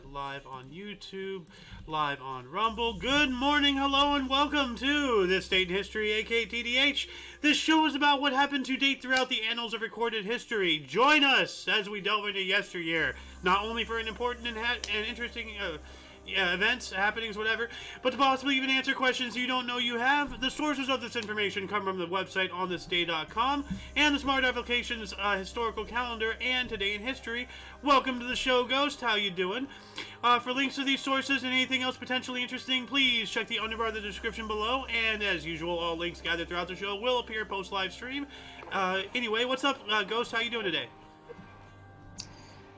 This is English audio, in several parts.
live on YouTube, live on Rumble. Good morning, hello, and welcome to This Date in History, aka TDH. This show is about what happened to date throughout the annals of recorded history. Join us as we delve into yesteryear, not only for an important and interesting events, happenings, whatever, but to possibly even answer questions you don't know you have. The sources of this information come from the website onthisday.com and the Smart Applications historical calendar and Today in History. Welcome to the show, Ghost. How you doing? For links to these sources and anything else potentially interesting, please check the underbar of the description below. And as usual, all links gathered throughout the show will appear post live stream. Anyway, what's up, Ghost? How you doing today?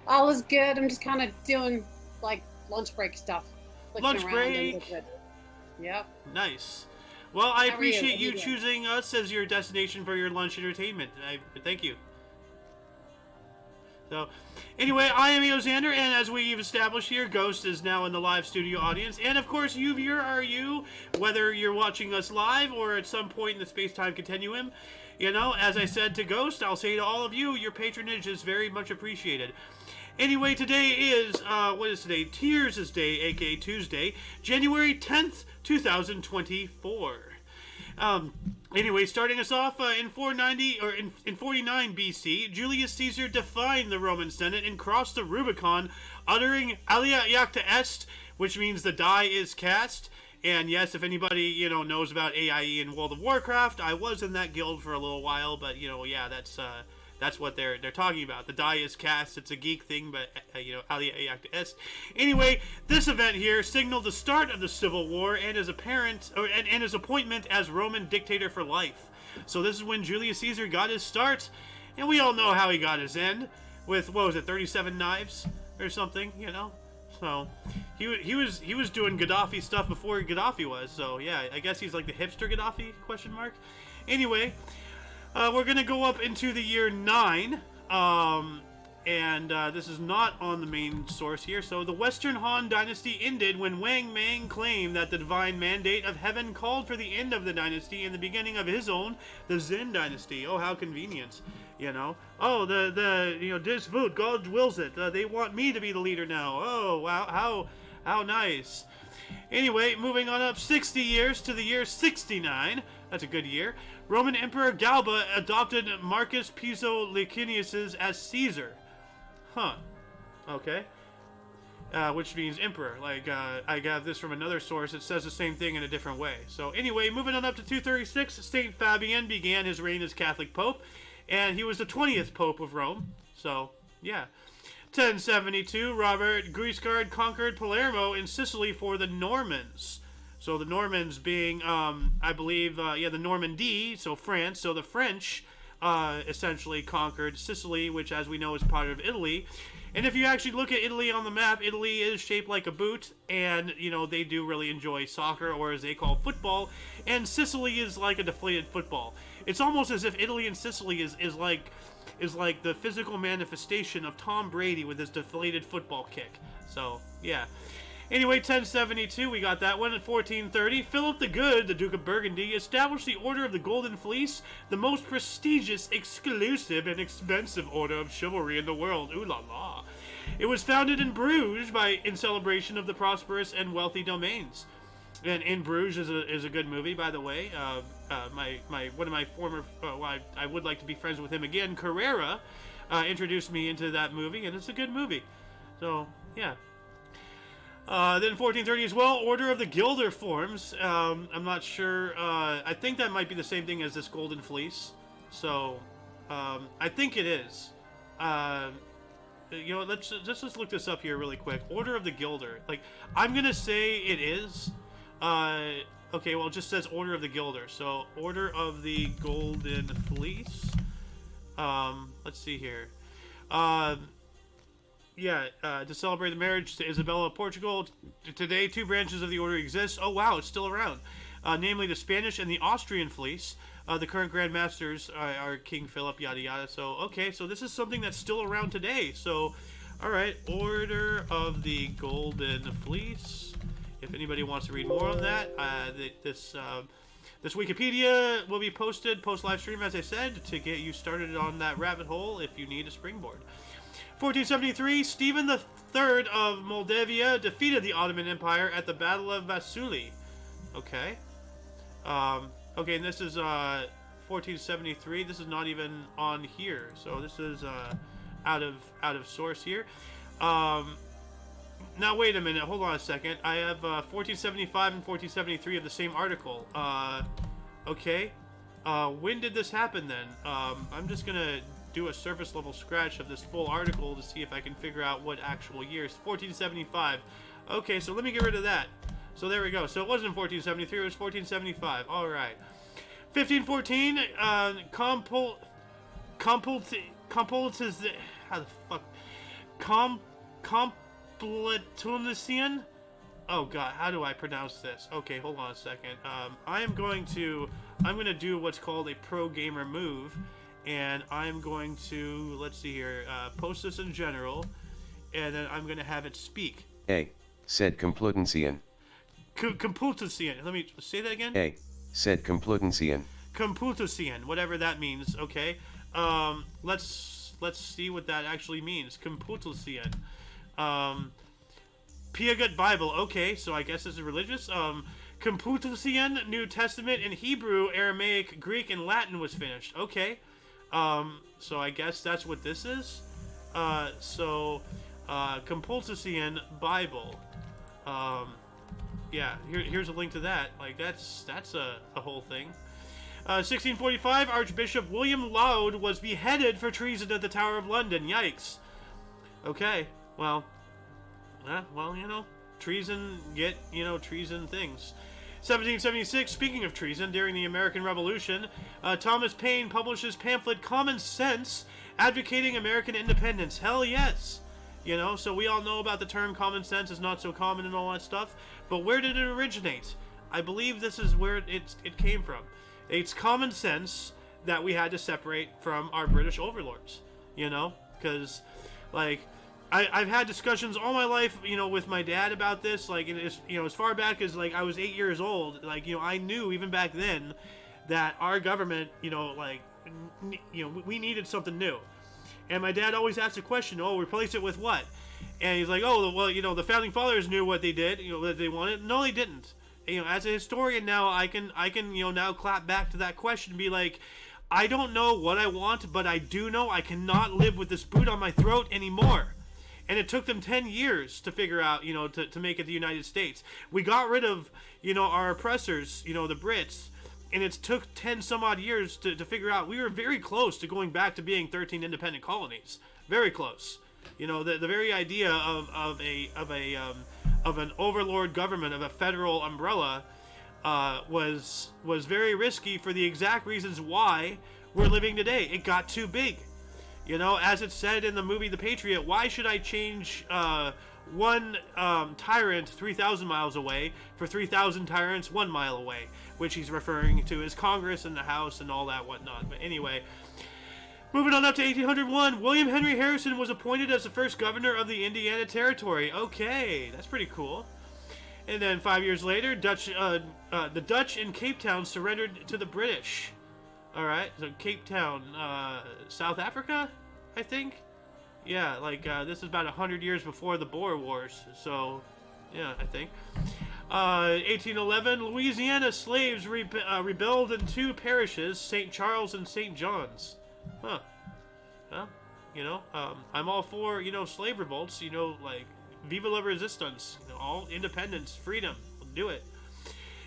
All is good. I'm just kind of doing like lunch break stuff. Lunch break. Yep. Nice. Well, I appreciate you choosing us as your destination for your lunch entertainment. Thank you. So, anyway, I am Eosander, and as we've established here, Ghost is now in the live studio audience. And of course, you viewer are you, whether you're watching us live or at some point in the space-time continuum. You know, as I said to Ghost, I'll say to all of you, your patronage is very much appreciated. Anyway, today is, what is today? Tears' Day, aka Tuesday, January 10th, 2024. Anyway, starting us off, in 490, or in 49 BC, Julius Caesar defied the Roman Senate and crossed the Rubicon, uttering Alia Iacta Est, which means the die is cast. And yes, if anybody, you know, knows about AIE in World of Warcraft, I was in that guild for a little while, but, you know, yeah, that's what they're talking about. The die is cast. It's a geek thing, but you know, Alia Iacta Est. Anyway, this event here signaled the start of the Civil War and his his appointment as Roman dictator for life. So this is when Julius Caesar got his start, and we all know how he got his end with, what was it, 37 knives or something, you know. So he was doing Gaddafi stuff before Gaddafi was. So yeah, I guess he's like the hipster Gaddafi ? Anyway. We're going to go up into the year 9, and this is not on the main source here. So the Western Han Dynasty ended when Wang Mang claimed that the divine mandate of heaven called for the end of the dynasty and the beginning of his own, the Zhen Dynasty. Oh, how convenient, you know. Oh, you know, this vote, God wills it. They want me to be the leader now. Oh, wow, how nice. Anyway, moving on up 60 years to the year 69. That's a good year. Roman Emperor Galba adopted Marcus Piso Licinius as Caesar. Huh. Okay. Which means emperor. Like, I got this from another source. It says the same thing in a different way. So anyway, moving on up to 236, Saint Fabian began his reign as Catholic Pope, and he was the 20th Pope of Rome. So, yeah. 1072, Robert Guiscard conquered Palermo in Sicily for the Normans. So the Normans being, I believe, the Normandy, so France. So the French essentially conquered Sicily, which, as we know, is part of Italy. And if you actually look at Italy on the map, Italy is shaped like a boot, and, you know, they do really enjoy soccer, or as they call football, and Sicily is like a deflated football. It's almost as if Italy and Sicily is like the physical manifestation of Tom Brady with his deflated football kick. So, yeah. Anyway, 1072, we got that one. At 1430, Philip the Good, the Duke of Burgundy, established the Order of the Golden Fleece, the most prestigious, exclusive, and expensive order of chivalry in the world. Ooh la la. It was founded in Bruges in celebration of the prosperous and wealthy domains. And In Bruges is a good movie, by the way. One of my former, I would like to be friends with him again, Carrera, introduced me into that movie, and it's a good movie. So, yeah. Then 1430 as well, Order of the Guilder forms. I'm not sure. I think that might be the same thing as this Golden Fleece. So, I think it is. You know, let's just look this up here really quick. Order of the Guilder. Like, I'm gonna say it is. Okay, well, it just says Order of the Guilder. So, Order of the Golden Fleece. Let's see here. To celebrate the marriage to Isabella of Portugal. Today, 2 branches of the order exist. Oh, wow, it's still around. Namely, the Spanish and the Austrian Fleece. The current Grand Masters are King Philip, yada yada. So, okay, so this is something that's still around today. So, alright, Order of the Golden Fleece. If anybody wants to read more on that, this Wikipedia will be posted post-live stream, as I said, to get you started on that rabbit hole if you need a springboard. 1473, Stephen III of Moldavia defeated the Ottoman Empire at the Battle of Vasuli. Okay. Okay, and this is 1473. This is not even on here, so this is out of source here. Now wait a minute, hold on a second. I have 1475 and 1473 of the same article. Okay. When did this happen then? I'm just gonna do a surface level scratch of this full article to see if I can figure out what actual years. 1475. Okay, so let me get rid of that. So there we go. So it wasn't 1473, it was 1475. All right. 1514. How the fuck? Complutensian? Oh god, how do I pronounce this? Okay, hold on a second. I'm going to do what's called a pro gamer move, and I'm going to, let's see here, post this in general, and then I'm going to have it speak. Said Complutensian. Complutensian. Let me say that again. Said Complutensian. Complutensian, whatever that means. Okay. Let's see what that actually means. Complutensian. Piaget Bible. Okay, so I guess this is religious. Complutensian New Testament in Hebrew, Aramaic, Greek, and Latin was finished. Okay. So I guess that's what this is. Complutensian Bible. Yeah, here's a link to that. Like, that's a whole thing. 1645, Archbishop William Laud was beheaded for treason at the Tower of London. Yikes. Okay, well, you know, treason, treason things. 1776, speaking of treason, during the American Revolution, Thomas Paine publishes pamphlet Common Sense, advocating American independence. Hell yes. You know, so we all know about the term common sense is not so common and all that stuff, but where did it originate? I believe this is where it came from. It's common sense that we had to separate from our British overlords, you know, because, like, I've had discussions all my life, you know, with my dad about this, like, as far back as, like, I was 8 years old, like, you know, I knew even back then that our government, you know, like, we needed something new. And my dad always asked the question, replace it with what? And he's like, well, you know, the founding fathers knew what they did, you know, that they wanted. No, they didn't. And, you know, as a historian now, I can, you know, now clap back to that question and be like, I don't know what I want, but I do know I cannot live with this boot on my throat anymore. And it took them 10 years to figure out, you know, to make it the United States. We got rid of, you know, our oppressors, you know, the Brits. And it took 10 some odd years to figure out. We were very close to going back to being 13 independent colonies. Very close. You know, the very idea of an overlord government, of a federal umbrella, was very risky for the exact reasons why we're living today. It got too big. You know, as it said in the movie The Patriot, why should I change one tyrant 3,000 miles away for 3,000 tyrants 1 mile away? Which he's referring to as Congress and the House and all that whatnot. But anyway, moving on up to 1801, William Henry Harrison was appointed as the first governor of the Indiana Territory. Okay, that's pretty cool. And then 5 years later, the Dutch in Cape Town surrendered to the British. All right, so Cape Town, South Africa, I think. Yeah, like this is about 100 years before the Boer Wars. So, yeah, I think. 1811, Louisiana slaves rebelled in two parishes, St. Charles and St. John's. Huh. Well, you know, I'm all for, you know, slave revolts, you know, like, viva la resistance, you know, all independence, freedom, we'll do it.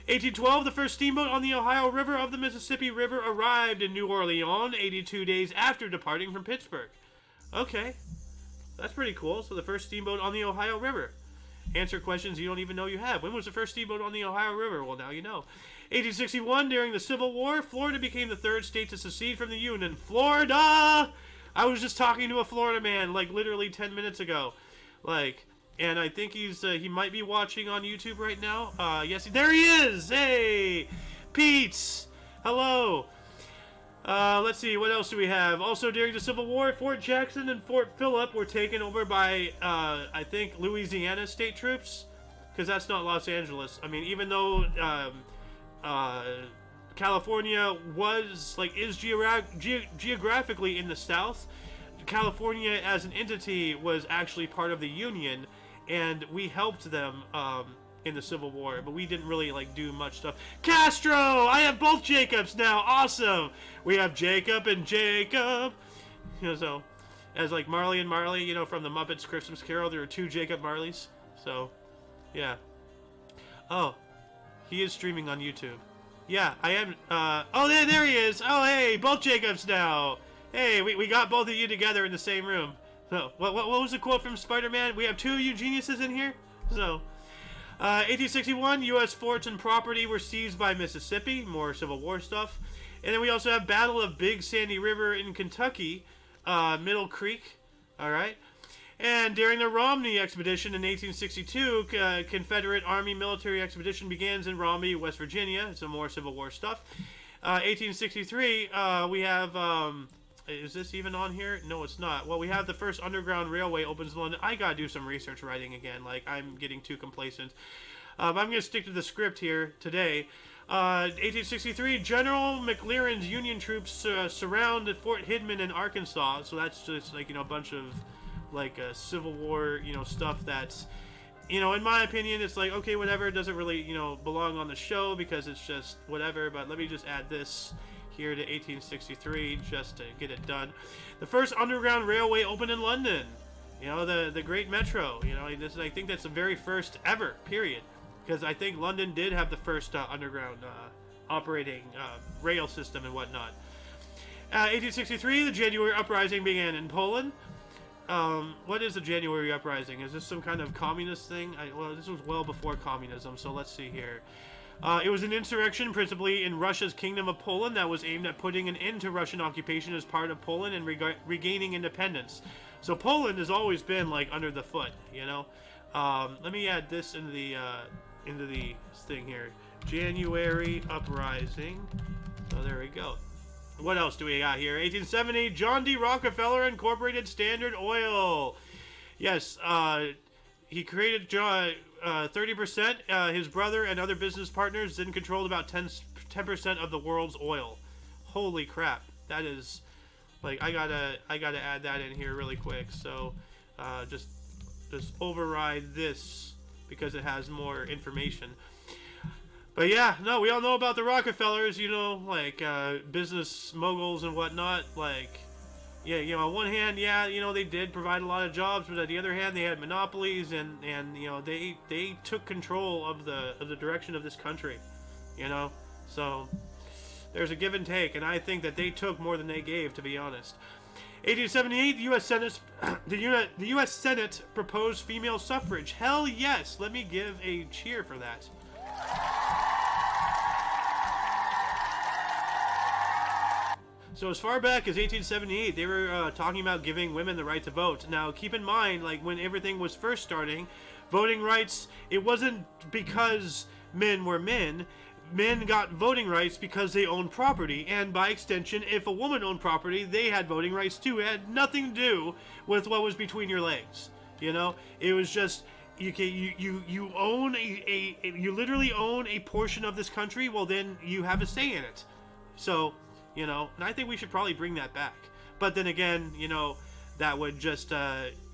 1812, the first steamboat on the Ohio River of the Mississippi River arrived in New Orleans 82 days after departing from Pittsburgh. Okay, that's pretty cool. So the first steamboat on the Ohio River. Answer questions you don't even know you have. When was the first steamboat on the Ohio River? Well, now you know. 1861, during the Civil War, Florida became the third state to secede from the Union. Florida! I was just talking to a Florida man, like, literally 10 minutes ago. Like, and I think he might be watching on YouTube right now. Yes, there he is! Hey! Pete! Hello! Let's see, what else do we have? Also, during the Civil War, Fort Jackson and Fort Phillip were taken over by, I think, Louisiana state troops. Because that's not Los Angeles. I mean, even though California is geographically in the south, California as an entity was actually part of the Union, and we helped them in the Civil War, but we didn't really like do much stuff. Castro! I have both Jacobs now. Awesome. We have Jacob and Jacob. You know, so as like Marley and Marley, you know, from the Muppets Christmas Carol, there are 2 Jacob Marleys. So, yeah. Oh, he is streaming on YouTube. Yeah, I am. Oh, there he is. Oh, hey, both Jacobs now. Hey, we got both of you together in the same room. So, what was the quote from Spider-Man? We have 2 of you geniuses in here. So, 1861, U.S. forts and property were seized by Mississippi. More Civil War stuff. And then we also have Battle of Big Sandy River in Kentucky, Middle Creek. All right. And during the Romney expedition in 1862, Confederate Army military expedition begins in Romney, West Virginia. Some more Civil War stuff. 1863, we have... is this even on here? No, it's not. Well, we have the first underground railway opens in London. I gotta do some research writing again. Like, I'm getting too complacent. I'm gonna stick to the script here today. 1863, General McClellan's Union troops surround Fort Hidman in Arkansas. So that's just like, you know, a bunch of like Civil War, you know, stuff that's, you know, in my opinion, it's like, okay, whatever. It doesn't really, you know, belong on the show because it's just whatever. But let me just add this here to 1863 just to get it done. The first underground railway opened in London. You know, the Great Metro. You know, I think that's the very first ever, period. Because I think London did have the first underground operating rail system and whatnot. 1863, the January Uprising began in Poland. What is the January Uprising? Is this some kind of communist thing? Well, this was well before communism, so let's see here. It was an insurrection principally in Russia's Kingdom of Poland that was aimed at putting an end to Russian occupation as part of Poland and regaining independence. So Poland has always been like under the foot, you know. Let me add this into the thing here. January Uprising. So there we go. What else do we got here? 1870, John D. Rockefeller incorporated Standard Oil. Yes, he created 30%. His brother and other business partners then controlled about 10% of the world's oil. Holy crap! That is, like, I gotta add that in here really quick. So, just override this because it has more information. But yeah, no, we all know about the Rockefellers, you know, like, business moguls and whatnot. Like, yeah, you know, on one hand, yeah, you know, they did provide a lot of jobs, but on the other hand, they had monopolies, and you know, they took control of the direction of this country, you know. So there's a give and take, and I think that they took more than they gave, to be honest. 1878, the U.S. Senate proposed female suffrage. Hell yes! Let me give a cheer for that. So as far back as 1878, they were talking about giving women the right to vote. Now, keep in mind, like, when everything was first starting, voting rights, it wasn't because men were men. Men got voting rights because they owned property, and by extension, if a woman owned property, they had voting rights too. It had nothing to do with what was between your legs, you know? It was just, you own you literally own a portion of this country, well then you have a say in it. So, you know, and I think we should probably bring that back. But then again, you know, that would just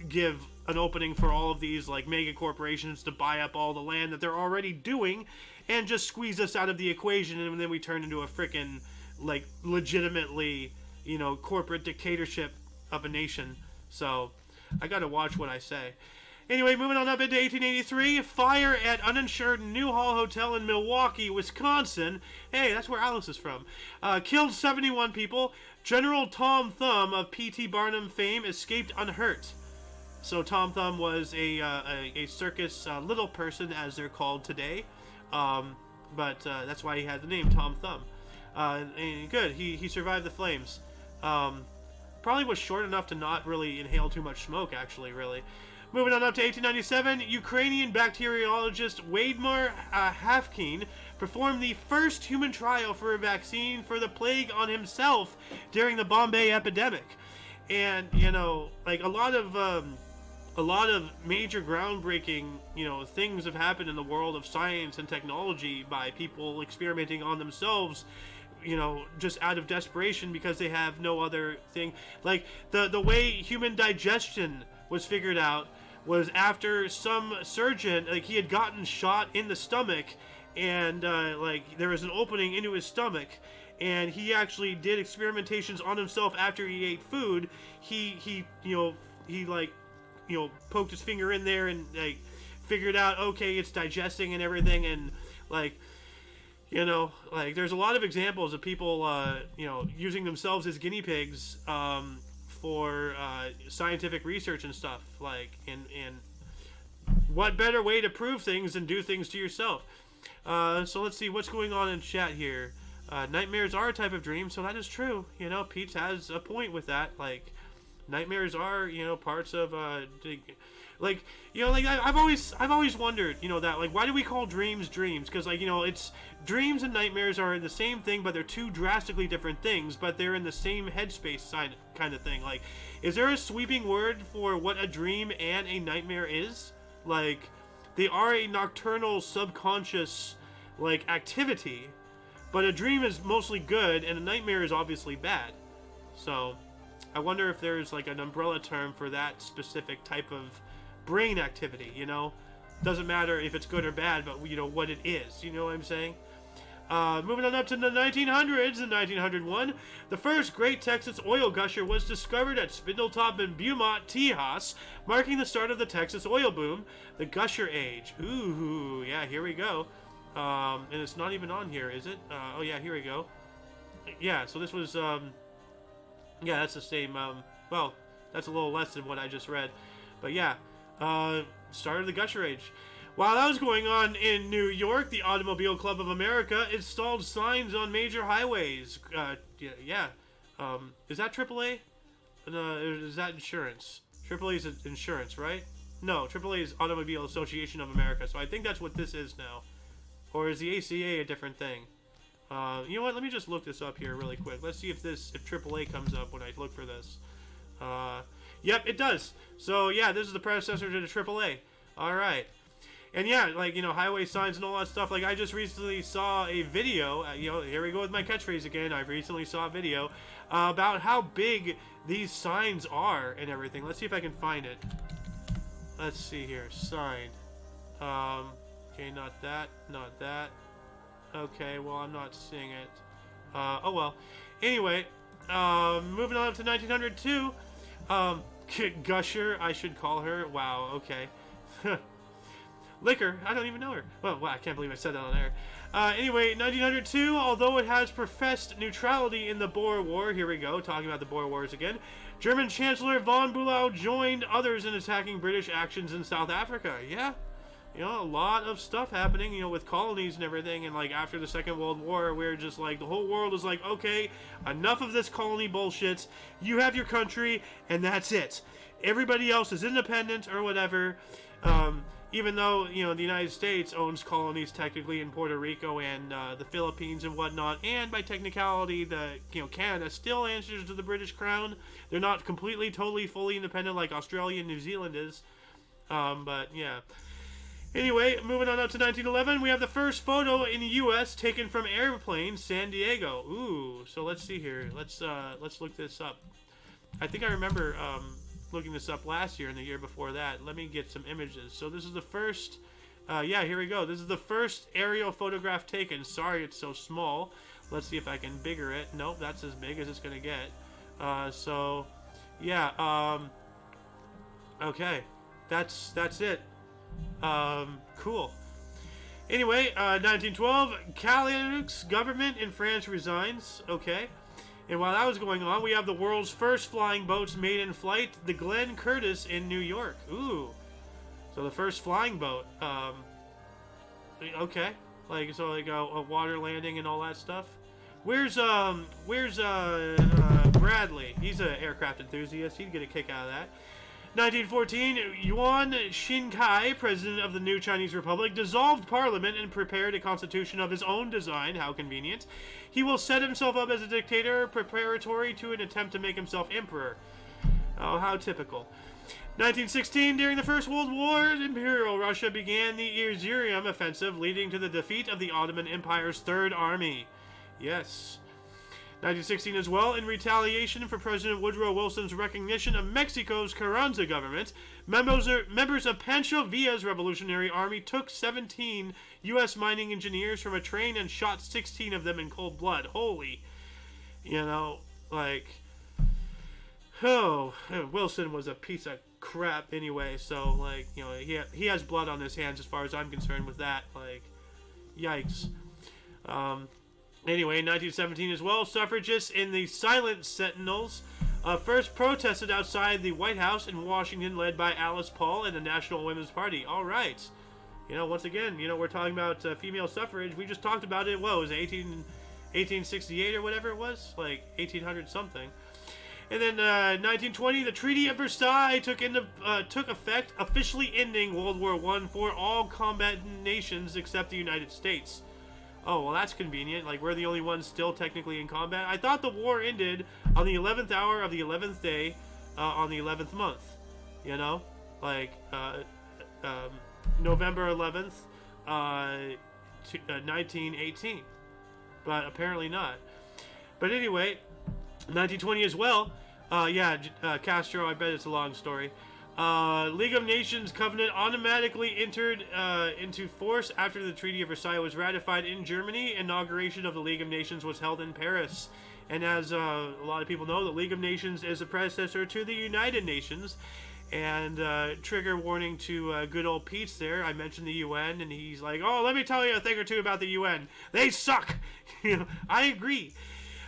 give an opening for all of these, like, mega corporations to buy up all the land that they're already doing and just squeeze us out of the equation, and then we turn into a freaking, like, legitimately, you know, corporate dictatorship of a nation. So, I gotta watch what I say. Anyway, moving on up into 1883, fire at uninsured Newhall Hotel in Milwaukee, Wisconsin. Hey, that's where Alice is from. Killed 71 people. General Tom Thumb of P.T. Barnum fame escaped unhurt. So Tom Thumb was a circus little person, as they're called today. But that's why he had the name Tom Thumb. And good, he survived the flames. Probably was short enough to not really inhale too much smoke, actually, really. Moving on up to 1897, Ukrainian bacteriologist Wadimir Havkin performed the first human trial for a vaccine for the plague on himself during the Bombay epidemic. And, you know, like, a lot of major groundbreaking, you know, things have happened in the world of science and technology by people experimenting on themselves, just out of desperation because they have no other thing. Like the way human digestion was figured out was after some surgeon, like, he had gotten shot in the stomach, and like there was an opening into his stomach, and he actually did experimentations on himself after he ate food. He poked his finger in there and like figured out, okay, it's digesting and everything, and like there's a lot of examples of people using themselves as guinea pigs for scientific research and stuff, like, and what better way to prove things than do things to yourself. So let's see what's going on in chat here. Nightmares are a type of dream, so that is true. Pete has a point with that. Like, nightmares are, parts of I've always wondered, that, like, why do we call dreams dreams? Because, like, it's dreams and nightmares are the same thing, but they're two drastically different things, but they're in the same headspace side kind of thing. Like, is there a sweeping word for what a dream and a nightmare is? Like, they are a nocturnal subconscious, like, activity, but a dream is mostly good and a nightmare is obviously bad. So I wonder if there's, like, an umbrella term for that specific type of brain activity, Doesn't matter if it's good or bad, but, what it is. You know what I'm saying? Moving on up to the 1900s, in 1901, the first Great Texas oil gusher was discovered at Spindletop and Beaumont, Tejas, marking the start of the Texas oil boom, the Gusher Age. Ooh, yeah, here we go. And it's not even on here, is it? Oh, yeah, here we go. Yeah, so this was, yeah, that's the same, well, that's a little less than what I just read. But yeah, started the Gusher Age. While that was going on in New York, the Automobile Club of America installed signs on major highways. Yeah. Is that AAA? No, is that insurance? AAA is insurance, right? No, AAA is Automobile Association of America, so I think that's what this is now. Or is the ACA a different thing? You know what? Let me just look this up here really quick. Let's see if AAA comes up when I look for this. Yep, it does. So yeah, this is the predecessor to the AAA. All right. And yeah, like, highway signs and all that stuff. Like, I just recently saw a video, here we go with my catchphrase again. I recently saw a video about how big these signs are and everything. Let's see if I can find it. Let's see here. Sign. Okay, not that. Not that. Okay, well, I'm not seeing it. Oh, well. Anyway, moving on up to 1902. Gusher, I should call her. Wow, okay. Liquor, I don't even know her. Well, wow, I can't believe I said that on air. Anyway, 1902, although it has professed neutrality in the Boer War, here we go, talking about the Boer Wars again, German Chancellor von Bülow joined others in attacking British actions in South Africa. Yeah, a lot of stuff happening, with colonies and everything, and, like, after the Second World War, we're just, like, the whole world is like, okay, enough of this colony bullshit, you have your country, and that's it. Everybody else is independent, or whatever, even though, the United States owns colonies technically in Puerto Rico and the Philippines and whatnot, and by technicality, Canada still answers to the British Crown. They're not completely, totally, fully independent like Australia and New Zealand is. But, yeah. Anyway, moving on up to 1911, we have the first photo in the U.S. taken from airplane San Diego. Ooh, so let's see here. Let's look this up. I think I remember looking this up last year and the year before that. Let me get some images. So this is the first, yeah, here we go. This is the first aerial photograph taken. Sorry, it's so small. Let's see if I can bigger it. Nope, that's as big as it's gonna get. So, yeah, okay, that's it. Cool. Anyway, 1912, Cailleaux's government in France resigns. Okay. And while that was going on, we have the world's first flying boats made in flight, the Glenn Curtiss in New York. Ooh. So the first flying boat. Okay. Like, so like a water landing and all that stuff. Where's Bradley? He's an aircraft enthusiast. He'd get a kick out of that. 1914, Yuan Xinkai, president of the new Chinese Republic, dissolved parliament and prepared a constitution of his own design. How convenient. He will set himself up as a dictator, preparatory to an attempt to make himself emperor. Oh, how typical. 1916, during the First World War, Imperial Russia began the Yesteryear offensive, leading to the defeat of the Ottoman Empire's Third Army. Yes. 1916 as well, in retaliation for President Woodrow Wilson's recognition of Mexico's Carranza government, members of Pancho Villa's Revolutionary Army took 17 U.S. mining engineers from a train and shot 16 of them in cold blood. Holy, Wilson was a piece of crap anyway, so, he has blood on his hands as far as I'm concerned with that, yikes. Anyway, in 1917 as well, suffragists in the Silent Sentinels first protested outside the White House in Washington, led by Alice Paul and the National Women's Party. All right. Once again, we're talking about female suffrage. We just talked about it, was it 1868 or whatever it was? 1800 something. And then 1920, the Treaty of Versailles took effect, officially ending World War I for all combatant nations except the United States. Oh, well, that's convenient. We're the only ones still technically in combat. I thought the war ended on the 11th hour of the 11th day on the 11th month. November 11th, 1918. But apparently not. But anyway, 1920 as well. Castro, I bet it's a long story. League of Nations Covenant automatically entered into force after the Treaty of Versailles was ratified in Germany. Inauguration of the League of Nations was held in Paris. And as a lot of people know, the League of Nations is a predecessor to the United Nations. And trigger warning to good old Pete's there. I mentioned the UN, and he's like, oh, let me tell you a thing or two about the UN. They suck! I agree.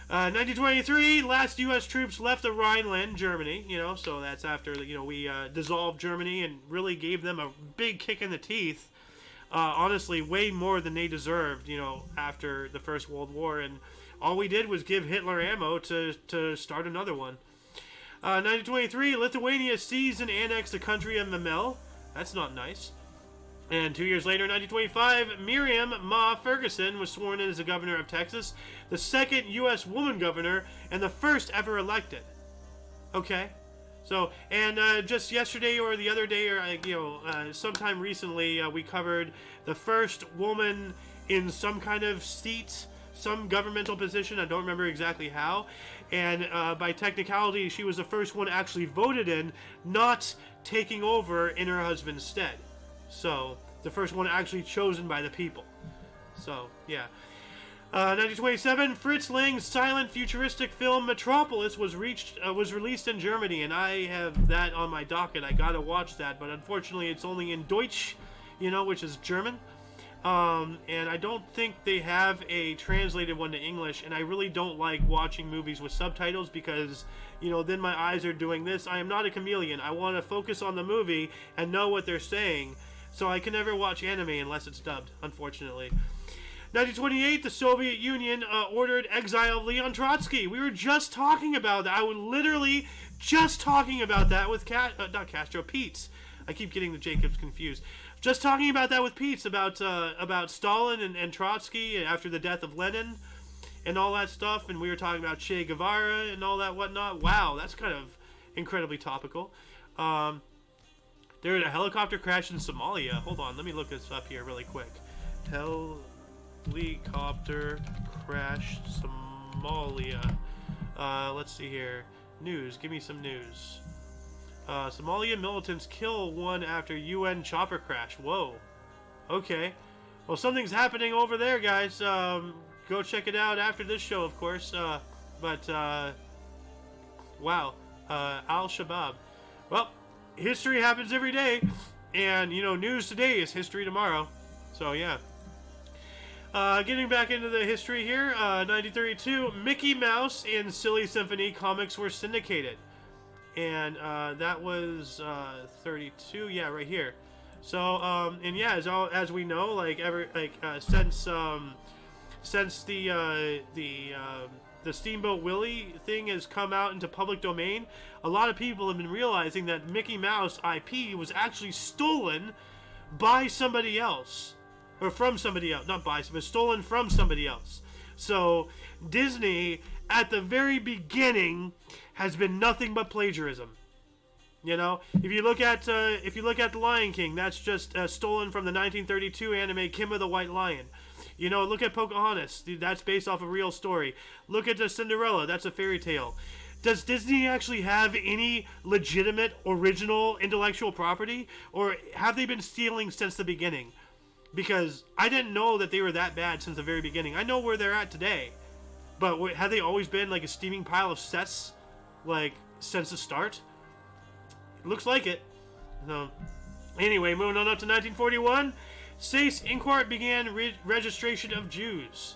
1923, last U.S. troops left the Rhineland, Germany, so that's after, we dissolved Germany and really gave them a big kick in the teeth. Honestly, way more than they deserved, after the First World War, and all we did was give Hitler ammo to start another one. 1923, Lithuania seized and annexed the country of Memel. That's not nice. And 2 years later, 1925, Miriam Ma Ferguson was sworn in as the governor of Texas, the second U.S. woman governor, and the first ever elected. Okay. So, and just yesterday or the other day, or sometime recently, we covered the first woman in some kind of seat, some governmental position. I don't remember exactly how. And by technicality, she was the first one actually voted in, not taking over in her husband's stead. So, the first one actually chosen by the people. So, yeah. 1927, Fritz Lang's silent futuristic film Metropolis was released in Germany, and I have that on my docket. I gotta watch that, but unfortunately it's only in Deutsch, which is German. And I don't think they have a translated one to English, and I really don't like watching movies with subtitles because, then my eyes are doing this. I am not a chameleon. I want to focus on the movie and know what they're saying, so I can never watch anime unless it's dubbed, unfortunately. 1928, the Soviet Union ordered exile of Leon Trotsky. We were just talking about that. I was literally just talking about that with Pete's. I keep getting the Jacobs confused. Just talking about that with Pete's, about Stalin and Trotsky after the death of Lenin and all that stuff. And we were talking about Che Guevara and all that whatnot. Wow, that's kind of incredibly topical. There was a helicopter crash in Somalia. Hold on, let me look this up here really quick. Helicopter crash Somalia. Let's see here. News. Give me some news. Somalia militants kill one after UN chopper crash. Whoa. Okay. Well, something's happening over there, guys. Go check it out after this show, of course. Wow. Al-Shabaab. Well, history happens every day. And, news today is history tomorrow. So, yeah. Getting back into the history here, 1932, Mickey Mouse and Silly Symphony comics were syndicated. And that was 32, yeah, right here. So, and yeah, as we know, since the Steamboat Willie thing has come out into public domain, a lot of people have been realizing that Mickey Mouse IP was actually stolen by somebody else. Or from somebody else. Not by, but stolen from somebody else. So, Disney, at the very beginning, has been nothing but plagiarism. If you look at The Lion King, that's just stolen from the 1932 anime Kimba the White Lion. You know, look at Pocahontas. That's based off a real story. Look at the Cinderella. That's a fairy tale. Does Disney actually have any legitimate, original intellectual property? Or have they been stealing since the beginning? Because I didn't know that they were that bad since the very beginning. I know where they're at today. But have they always been like a steaming pile of cess? Like, since the start? Looks like it. So, anyway, moving on up to 1941. Seyss Inquart began registration of Jews.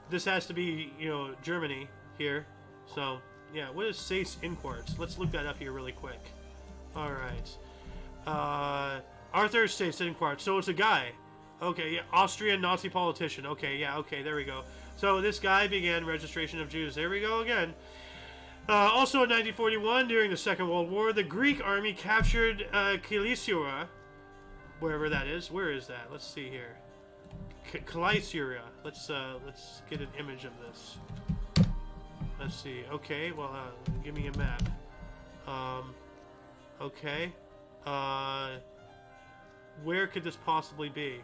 This has to be, you know, Germany here. So, yeah, what is Seyss Inquart? Let's look that up here really quick. Alright. Arthur Seyss Inquart. So it's a guy. Okay, yeah, Austrian Nazi politician. Okay, yeah, okay, there we go. So this guy began registration of Jews. There we go again. Also in 1941, during the Second World War, the Greek army captured Kilisura, wherever that is. Where is that? Let's see here. Kilisura. Let's get an image of this. Let's see. Okay, well, give me a map. Okay. Where could this possibly be?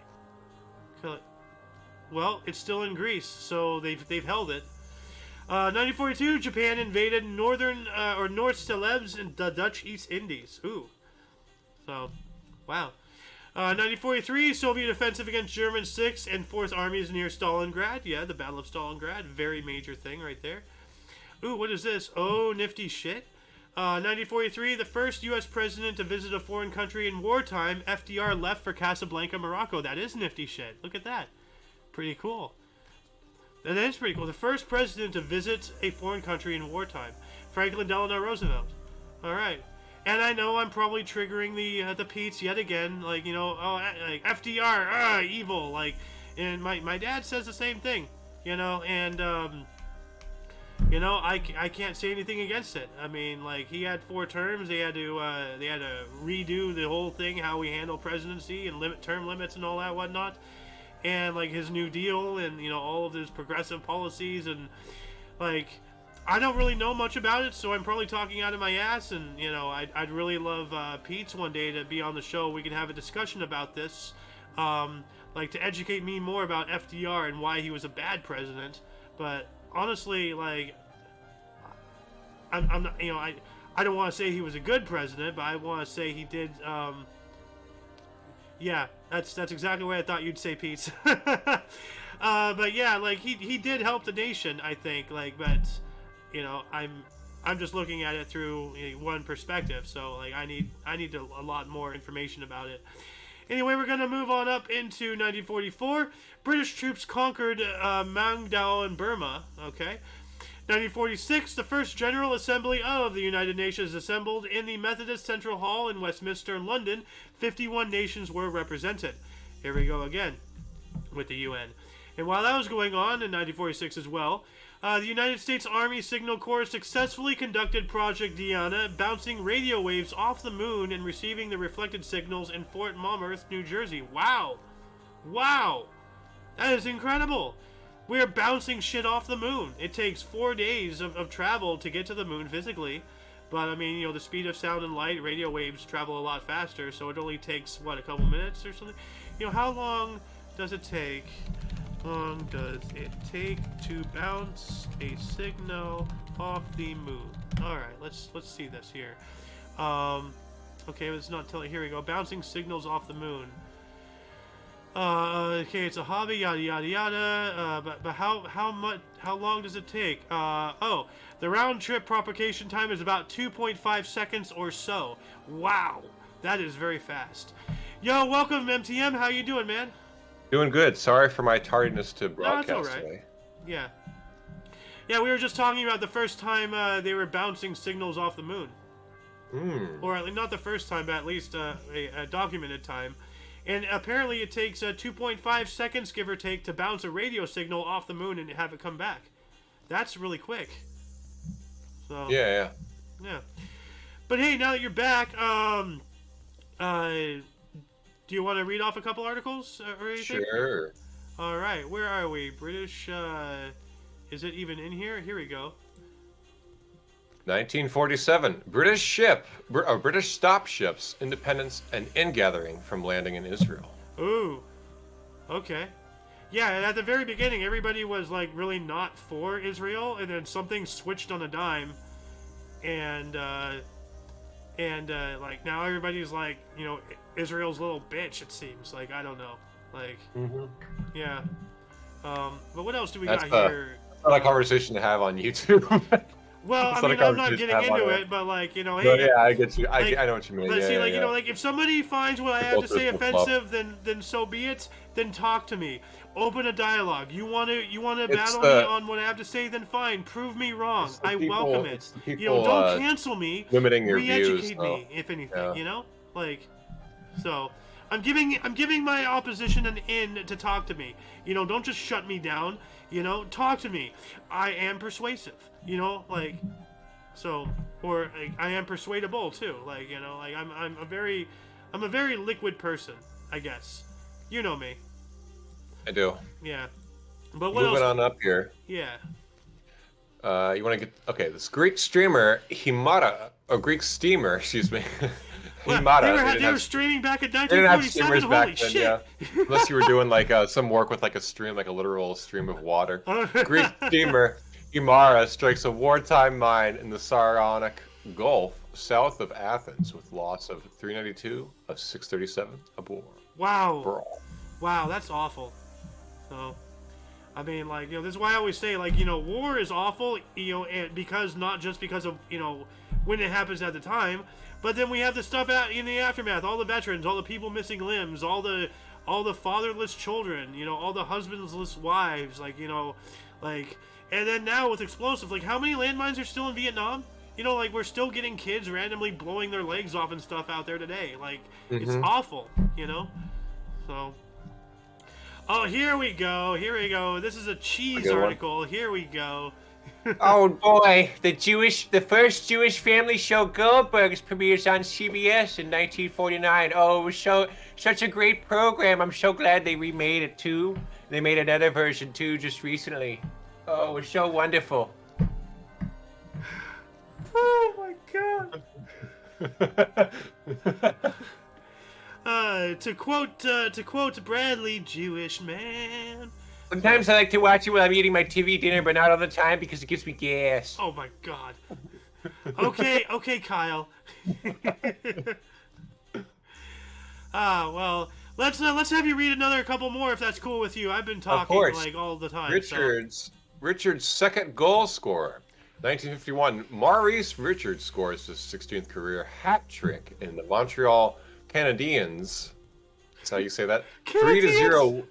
Well, it's still in Greece, so they've held it. 1942, Japan invaded North Celebes in the Dutch East Indies. Ooh. So, wow. 1943, Soviet offensive against German 6th and 4th armies near Stalingrad. Yeah, the Battle of Stalingrad. Very major thing right there. Ooh, what is this? Oh, nifty shit. 1943, the first U.S. president to visit a foreign country in wartime, FDR left for Casablanca, Morocco. That is nifty shit. Look at that. Pretty cool. That is pretty cool. The first president to visit a foreign country in wartime, Franklin Delano Roosevelt. All right. And I know I'm probably triggering the Pete's yet again. Like, you know, oh, like FDR, evil. Like, and my dad says the same thing. You know, and you know, I can't say anything against it. I mean, like, he had 4 terms. They had to redo the whole thing, how we handle presidency and term limits and all that whatnot. And like his New Deal and, you know, all of his progressive policies, and like, I don't really know much about it, so I'm probably talking out of my ass. And, you know, I'd really love Pete's one day to be on the show. We can have a discussion about this, like, to educate me more about FDR and why he was a bad president. But honestly, like, I'm not, you know, I don't want to say he was a good president, but I want to say he did. Yeah, that's exactly what I thought you'd say, Pete. But yeah, like, he did help the nation, I think. Like, but, you know, I'm just looking at it through, you know, one perspective. So like, I need a lot more information about it. Anyway, we're gonna move on up into 1944. British troops conquered Mangdao in Burma. Okay. 1946, the first General Assembly of the United Nations assembled in the Methodist Central Hall in Westminster, London. 51 nations were represented. Here we go again with the UN. And while that was going on in 1946 as well, the United States Army Signal Corps successfully conducted Project Diana, bouncing radio waves off the moon and receiving the reflected signals in Fort Monmouth, New Jersey. Wow! Wow! That is incredible! We're bouncing shit off the moon. It takes 4 days of travel to get to the moon physically. But, I mean, you know, the speed of sound and light, radio waves travel a lot faster, so it only takes, what, a couple minutes or something? You know, how long does it take? How long does it take to bounce a signal off the moon? Alright, let's see this here. Okay, it's not telling. Here we go. Bouncing signals off the moon. Okay, it's a hobby, yada yada yada. But how long does it take? Oh, the round trip propagation time is about 2.5 seconds or so. Wow, that is very fast. Yo, welcome MTM. How you doing, man? Doing good. Sorry for my tardiness to broadcast that's all right. today. Yeah. Yeah, we were just talking about the first time they were bouncing signals off the moon. Or at least not the first time, but at least a documented time. And apparently it takes 2.5 seconds, give or take, to bounce a radio signal off the moon and have it come back. That's really quick. So, Yeah. But hey, now that you're back, do you want to read off a couple articles or anything? Sure. All right, where are we? British, is it even in here? Here we go. 1947. British stop ships, independence and ingathering from landing in Israel. Ooh, okay. Yeah, and at the very beginning, everybody was like really not for Israel, and then something switched on a dime, and like now everybody's like, you know, Israel's a little bitch. It seems like, I don't know, like, yeah. But what else do we got here? It's not a conversation to have on YouTube. Well, I mean, I'm not getting into it, but like, you know, No, hey, yeah, I get you. like, I know what you mean. But Yeah, see, like, yeah, you know, like if somebody finds what I have to say offensive, then so be it. Then talk to me. Open a dialogue. You want to battle me on what I have to say? Then fine. Prove me wrong. I welcome it. You know, don't cancel me. Limiting your views. Re-educate me, if anything. You know, like, so. I'm giving my opposition an in to talk to me. You know, don't just shut me down. You know, talk to me. I am persuasive. You know, like, so, or like, I am persuadable too. Like, you know, like I'm a very liquid person, I guess. You know me. I do. Yeah. But what Moving else? on up here. Yeah. You want to get this Greek streamer Himara, or Greek steamer, excuse me. Well, Himara. they were streaming back in They didn't have streamers 1947. back Holy then, shit! yeah. Unless you were doing like some work with like a stream, like a literal stream of water. Greek steamer Himara strikes a wartime mine in the Saronic Gulf south of Athens with loss of 392 of 637 aboard. Wow. Brawl. Wow, that's awful. So, I mean, like, you know, this is why I always say, like, you know, war is awful, you know, and because not just because of, you know, when it happens at the time, but then we have the stuff out in the aftermath, all the veterans, all the people missing limbs, all the fatherless children, you know, all the husbandless wives, like, you know, like, and then now with explosives, like, how many landmines are still in Vietnam? You know, like, we're still getting kids randomly blowing their legs off and stuff out there today. Like, it's awful, you know? So, oh, here we go. This is a cheese article. Here we go. Oh boy, the first Jewish family show Goldbergs premieres on CBS in 1949. Oh, it was such a great program. I'm so glad they remade it too. They made another version too just recently. Oh, it was so wonderful. Oh my god. To quote Bradley, Jewish man. Sometimes I like to watch it when I'm eating my TV dinner, but not all the time because it gives me gas. Oh my god. Okay, Kyle. Well, let's have you read another couple more if that's cool with you. I've been talking like all the time. Richard's second goal scorer. 1951, Maurice Richards scores his 16th career hat trick in the Montreal Canadiens. That's how you say that. 3-0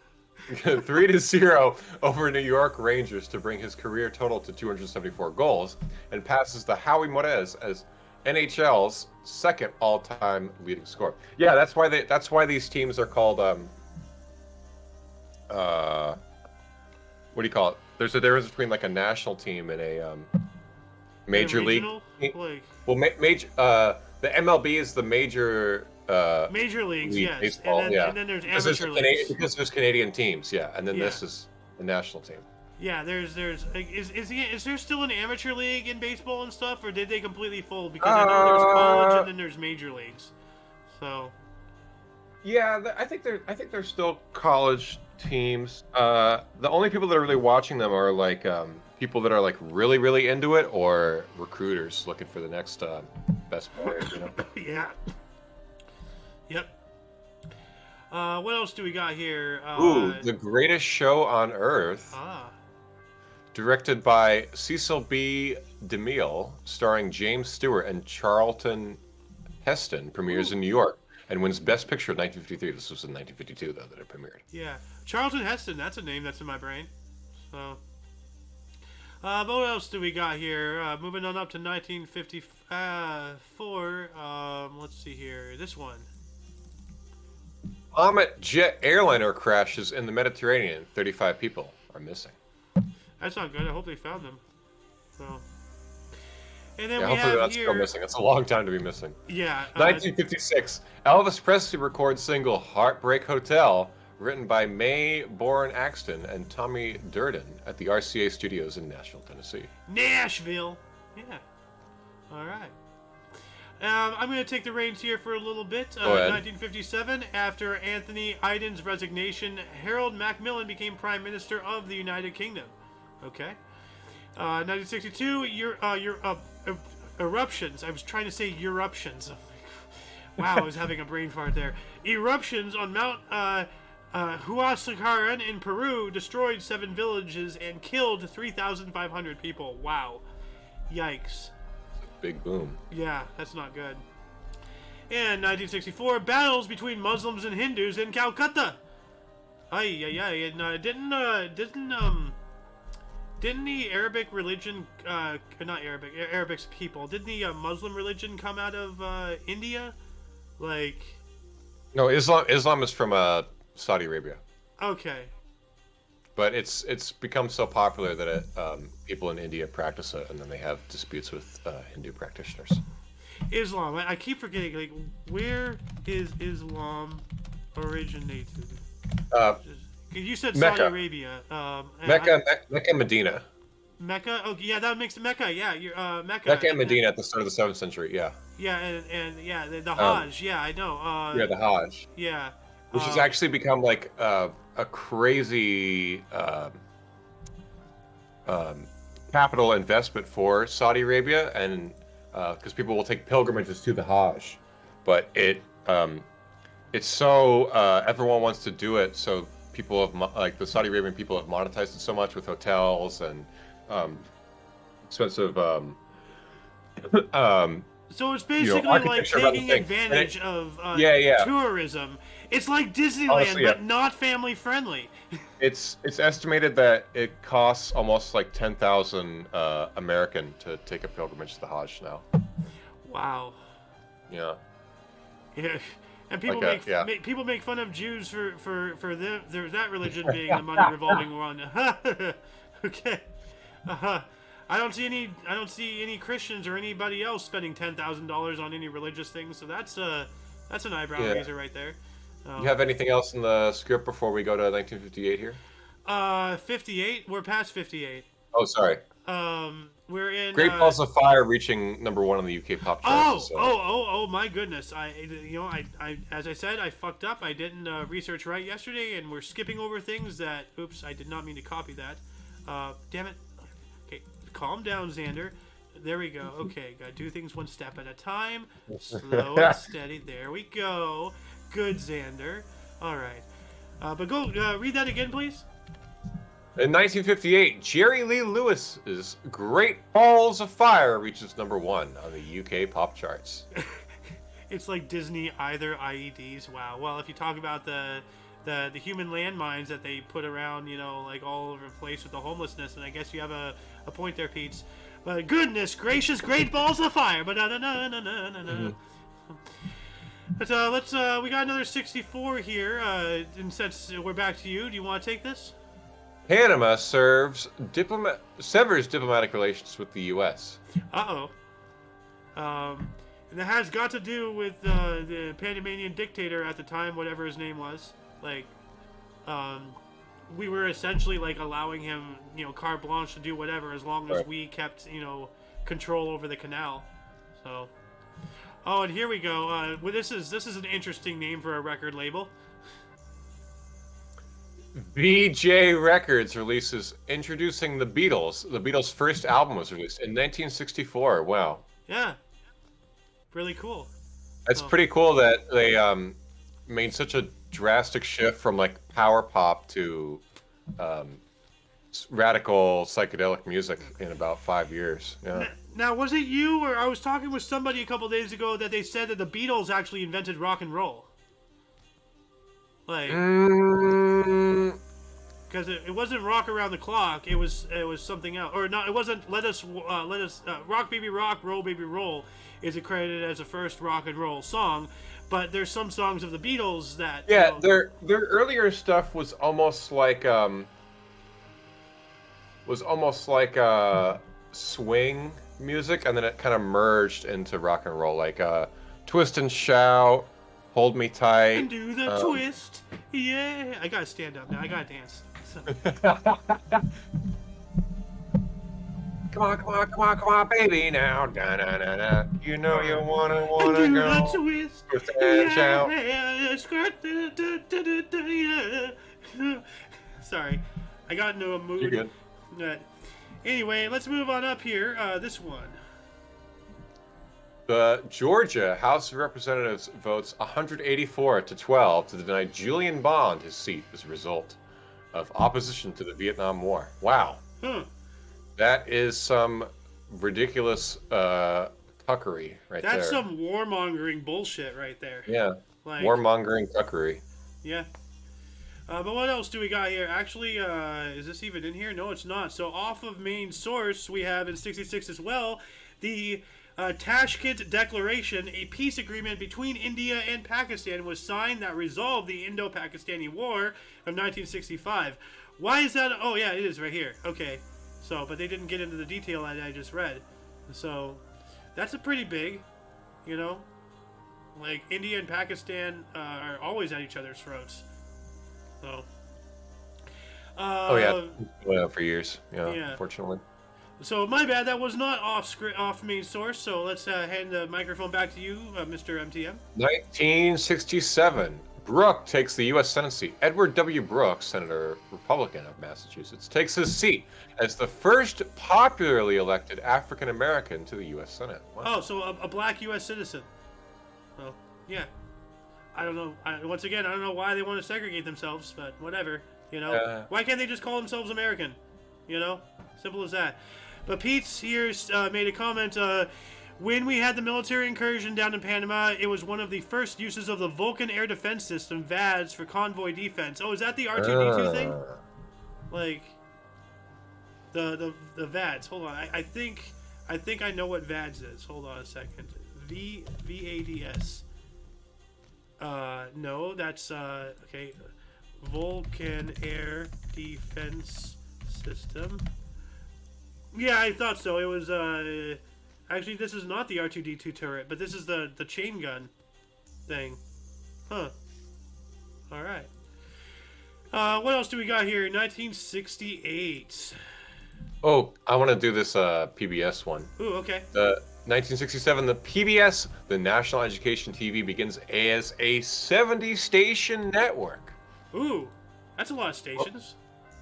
over New York Rangers to bring his career total to 274 goals, and passes the Howie Moretz as NHL's second all-time leading scorer. Yeah, that's why these teams are called what do you call it? There's a difference between like a national team and a major league. Like... Well, the MLB is the major leagues, yes. Baseball, and then there's amateur leagues. Because there's Canadian teams, yeah, and then this is the national team. Yeah, is there still an amateur league in baseball and stuff, or did they completely fold? Because I know there's college and then there's major leagues. So. Yeah, I think they're still college teams. The only people that are really watching them are like people that are like really, really into it, or recruiters looking for the next best player. You know. Yeah. Yep. What else do we got here? The Greatest Show on Earth. Directed by Cecil B. DeMille, starring James Stewart and Charlton Heston, premieres in New York and wins Best Picture in 1953. This was in 1952, though, that it premiered. Yeah. Charlton Heston, that's a name that's in my brain. So. But what else do we got here? Moving on up to 1954. Let's see here. This one. Comet jet airliner crashes in the Mediterranean. 35 people are missing. That's not good. I hope they found them. So. And then hopefully that's still missing. It's a long time to be missing. Yeah. 1956. Elvis Presley records single "Heartbreak Hotel," written by Mae Bourne Axton and Tommy Durden at the RCA Studios in Nashville, Tennessee. Nashville. Yeah. All right. I'm going to take the reins here for a little bit. Go ahead. 1957, after Anthony Iden's resignation, Harold Macmillan became Prime Minister of the United Kingdom. Okay. 1962, eruptions. I was trying to say eruptions. Wow, I was having a brain fart there. Eruptions on Mount Huascaran in Peru destroyed 7 villages and killed 3,500 people. Wow. Yikes. Big boom. Yeah, that's not good. And 1964, battles between Muslims and Hindus in Calcutta. Ay. And didn't the Arabic religion, not Arabic, Arabic's people, didn't the Muslim religion come out of India? Like... No, Islam is from Saudi Arabia. Okay. But it's become so popular that people in India practice it, and then they have disputes with Hindu practitioners. Islam. I keep forgetting. Like, where is Islam originated? You said Mecca. Saudi Arabia. Mecca, Medina. Mecca. Oh, yeah, that makes Mecca. Yeah, Mecca. Mecca and Medina at the start of the 7th century. Yeah. Yeah, and yeah, the Hajj. Yeah, I know. Yeah, the Hajj. Yeah. Which has actually become like a crazy capital investment for Saudi Arabia, and because people will take pilgrimages to the Hajj, but it's so everyone wants to do it, so people have like the Saudi Arabian people have monetized it so much with hotels and expensive so it's basically like taking advantage of tourism. It's like Disneyland, Honestly, but not family friendly. It's estimated that it costs almost like 10,000 American to take a pilgrimage to the Hajj now. Wow. Yeah. Yeah. And people people make fun of Jews for that religion being the money revolving around. Okay. I don't see any Christians or anybody else spending $10,000 on any religious things, so that's an eyebrow raiser right there. You have anything else in the script before we go to 1958 here? 58. We're past 58. Oh, sorry. We're in Great Balls of Fire reaching #1 on the UK pop charts. Oh my goodness! I as I said, I fucked up. I didn't research right yesterday, and we're skipping over things that. Oops, I did not mean to copy that. Damn it. Okay, calm down, Xander. There we go. Okay, gotta do things one step at a time. Slow and steady. There we go. Good, Xander. All right. But go read that again, please. In 1958, Jerry Lee Lewis's Great Balls of Fire reaches #1 on the UK pop charts. It's like Disney either IEDs. Wow. Well, if you talk about the human landmines that they put around, like all over the place with the homelessness, and I guess you have a point there, Pete. But goodness gracious, Great Balls of Fire. But no. But let's we got another 64 here. And since we're back to you, do you want to take this? Panama severs diplomatic relations with the U.S. And that has got to do with the Panamanian dictator at the time, whatever his name was. Like, we were essentially like allowing him, carte blanche to do whatever as long as we kept, control over the canal. So, and here we go. Well, this is an interesting name for a record label. VJ Records releases Introducing the Beatles. The Beatles' first album was released in 1964. Wow. Yeah. Really cool. It's pretty cool that they made such a drastic shift from like power pop to radical psychedelic music in about 5 years. Yeah. Now, was it you or I was talking with somebody a couple days ago that they said that the Beatles actually invented rock and roll? Like, because it wasn't Rock Around the Clock, it was something else, or no, it wasn't Let Us Rock Baby Rock, Roll Baby Roll is accredited as the first rock and roll song, but there's some songs of the Beatles that their earlier stuff was almost like swing music, and then it kind of merged into rock and roll, like Twist and Shout, Hold Me Tight. And do the twist. Yeah. I gotta stand up now. I gotta dance. So. Come come on, baby, now. Da, da, da, da. You know you wanna Do go. a twist. Twist and shout. Yeah, skirt, yeah. Sorry, I got into a mood. You're good. Anyway, let's move on up here. This one. The Georgia House of Representatives votes 184 to 12 to deny Julian Bond his seat as a result of opposition to the Vietnam War. Wow. Huh. That is some ridiculous tuckery right there. That's some warmongering bullshit right there. Yeah. Like, Warmongering tuckery. Yeah. But what else do we got here? Actually, is this even in here? No, it's not. So off of main source, we have in 66 as well, the Tashkent Declaration, a peace agreement between India and Pakistan, was signed that resolved the Indo-Pakistani War of 1965. Why is that? Oh, yeah, it is right here. Okay. So, but they didn't get into the detail that I just read. So, that's a pretty big, you know? Like, India and Pakistan are always at each other's throats. So. Yeah, for years. Yeah, yeah. Unfortunately. So my bad, that was not off main source. So let's hand the microphone back to you, Mr. MTM. 1967, Brooke takes the U.S. Senate seat. Edward W. Brooke, Senator Republican of Massachusetts, takes his seat as the first popularly elected African American to the U.S. Senate. Wow. Oh, so a black U.S. citizen. Well, yeah. I don't know. Once again, I don't know why they want to segregate themselves, but whatever. You know, why can't they just call themselves American? You know, simple as that. But Pete's here made a comment. When we had the military incursion down in Panama, it was one of the first uses of the Vulcan Air Defense System, VADS, for convoy defense. Oh, is that the R2-D2 thing? Like the VADS. Hold on, I think I know what VADS is. Hold on a second. VADS. No, that's okay. Vulcan Air Defense System. Yeah, I thought so. It was actually, this is not the R2-D2 turret, but this is the chain gun thing. Huh. All right. What else do we got here? 1968. Oh, I want to do this PBS one. Ooh, okay. 1967, the PBS, the National Education TV, begins as a 70-station network. Ooh, that's a lot of stations.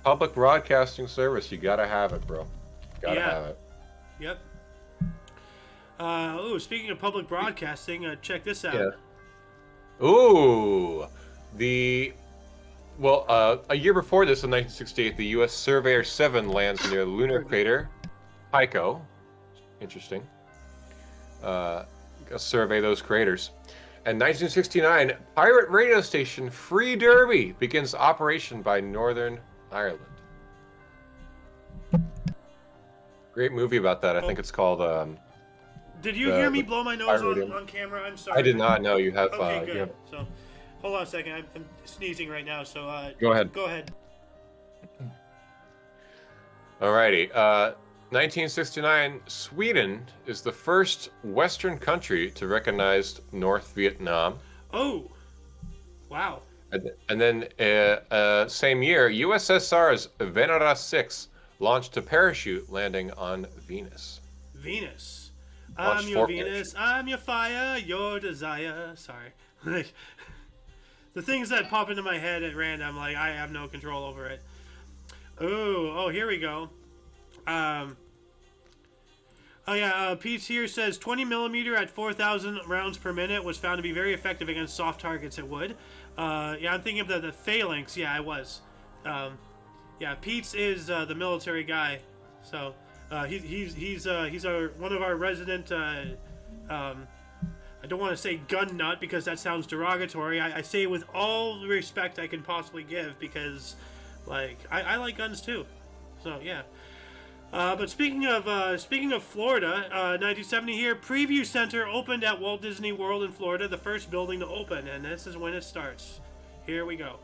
Public broadcasting service. You gotta have it, bro. Gotta have it. Yep. Speaking of public broadcasting, check this out. Yeah. Ooh, a year before this, in 1968, the U.S. Surveyor 7 lands near the lunar crater Tycho. Interesting. Survey those craters. And 1969, pirate radio station Free Derby begins operation by Northern Ireland. Great movie about that. I think it's called. Did you hear me blow my nose on camera? I'm sorry. I did not know you have. Okay, good. So, hold on a second. I'm sneezing right now. So, go ahead. Go ahead. Alrighty. 1969, Sweden is the first Western country to recognize North Vietnam. Oh, wow. And then, same year, USSR's Venera 6 launched a parachute landing on Venus. Venus. I'm your Venus, I'm your fire, your desire. Sorry. Like, the things that pop into my head at random, like, I have no control over it. Oh, here we go. Pete's here says 20 millimeter at 4,000 rounds per minute was found to be very effective against soft targets. It would. I'm thinking of the phalanx. Yeah, I was. Pete's is the military guy, so he's one of our resident. I don't want to say gun nut because that sounds derogatory. I say it with all the respect I can possibly give because, like, I like guns too. So yeah. But speaking of Florida, 1970 here, Preview Center opened at Walt Disney World in Florida, the first building to open, and this is when it starts. Here we go.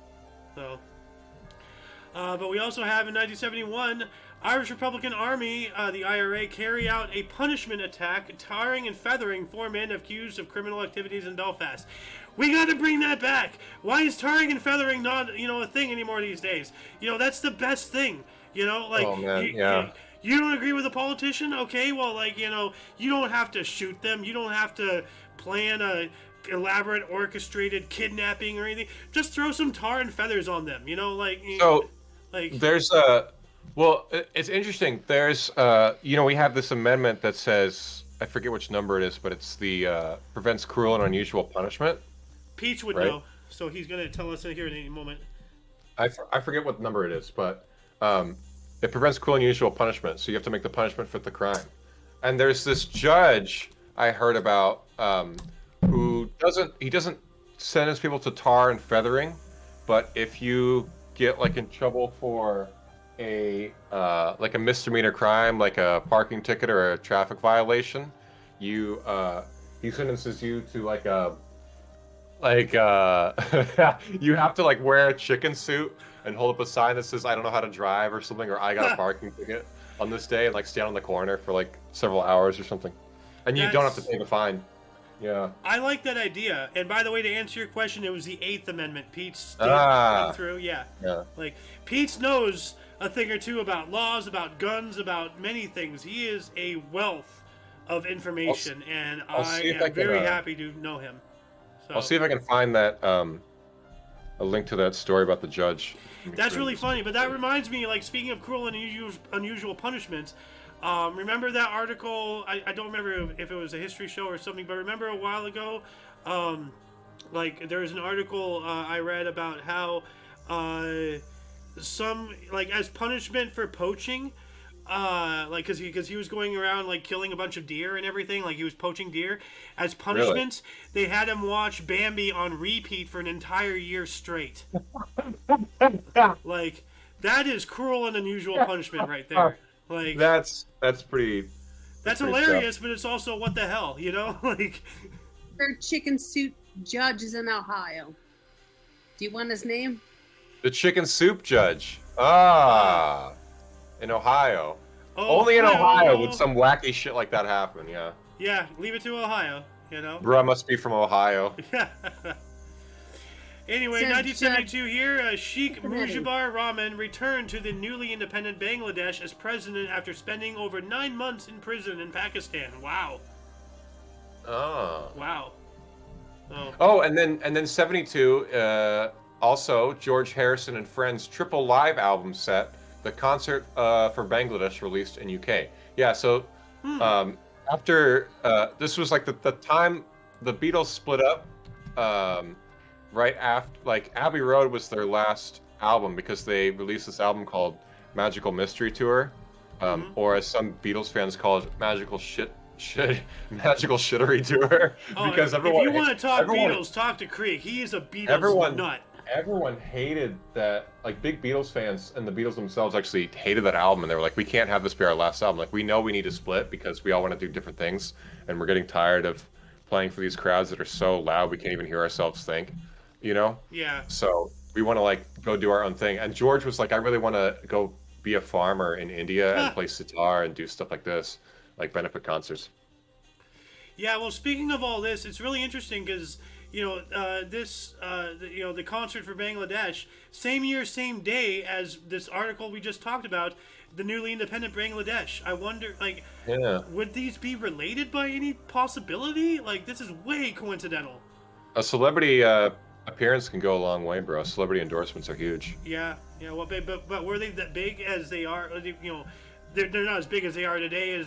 So, but we also have in 1971, Irish Republican Army, the IRA, carry out a punishment attack, tarring and feathering 4 men accused of criminal activities in Belfast. We got to bring that back. Why is tarring and feathering not, a thing anymore these days? That's the best thing. Like, oh man, yeah. You don't agree with a politician? Okay, well, like, you know, you don't have to shoot them. You don't have to plan a elaborate orchestrated kidnapping or anything. Just throw some tar and feathers on them, you know, like... So, like there's a... Well, it's interesting. There's, you know, we have this amendment that says, I forget which number it is, but it's the, prevents cruel and unusual punishment. Peach would right? know, so he's going to tell us in here in any moment. I forget what number it is, but it prevents cruel and unusual punishment, so you have to make the punishment fit the crime. And there's this judge I heard about who doesn't sentence people to tar and feathering, but if you get like in trouble for a like a misdemeanor crime, like a parking ticket or a traffic violation, he sentences you to like you have to like wear a chicken suit and hold up a sign that says I don't know how to drive or something, or I got a parking ticket on this day, and like stand on the corner for like several hours or something, and you don't have to pay the fine. Yeah, I like that idea. And by the way, to answer your question, it was the 8th Amendment. Pete's come through. Yeah. Like Pete knows a thing or two about laws, about guns, about many things. He is a wealth of information, and I am very happy to know him. So, I'll see if I can find that a link to that story about the judge. That's really funny. But that reminds me, like, speaking of cruel and unusual punishments, remember that article? I don't remember if it was a history show or something, but remember a while ago, like there was an article I read about how some, like, as punishment for poaching, like because he was going around like killing a bunch of deer and everything, like he was poaching deer. As punishments, they had him watch Bambi on repeat for an entire year straight. Like that is cruel and unusual punishment right there. Like that's pretty. That's hilarious, but it's also what the hell, you know? Like Their chicken soup judge is in Ohio. Do you want his name? The chicken soup judge. In Ohio. Only in Ohio would some wacky shit like that happen, yeah. Yeah, leave it to Ohio, you know? Bruh must be from Ohio. Anyway, Says 1972 here, Sheikh Mujibur Rahman returned to the newly independent Bangladesh as president after spending over 9 months in prison in Pakistan. Wow. Oh. Wow. And then 72, also George Harrison and Friends triple live album set, the concert for Bangladesh released in UK. Yeah, so after this was like the time the Beatles split up, right after, like Abbey Road was their last album because they released this album called Magical Mystery Tour, or as some Beatles fans call it, Magical Shittery Tour. Because if you want to talk Beatles, talk to Creek. He is a Beatles nut. Everyone hated that, like big Beatles fans and the Beatles themselves actually hated that album, and they were like, we can't have this be our last album. Like, we know we need to split because we all want to do different things, and we're getting tired of playing for these crowds that are so loud we can't even hear ourselves think, you know? Yeah. So we want to like go do our own thing. And George was like, I really want to go be a farmer in India and play sitar and do stuff like this, like benefit concerts. Yeah, well, speaking of all this, it's really interesting because, you know, the concert for Bangladesh, same year, same day as this article we just talked about, the newly independent Bangladesh. I wonder, like, would these be related by any possibility? Like, this is way coincidental. A celebrity appearance can go a long way, bro. Celebrity endorsements are huge. Yeah. Well, but were they that big as they are? You know, they're not as big as they are today.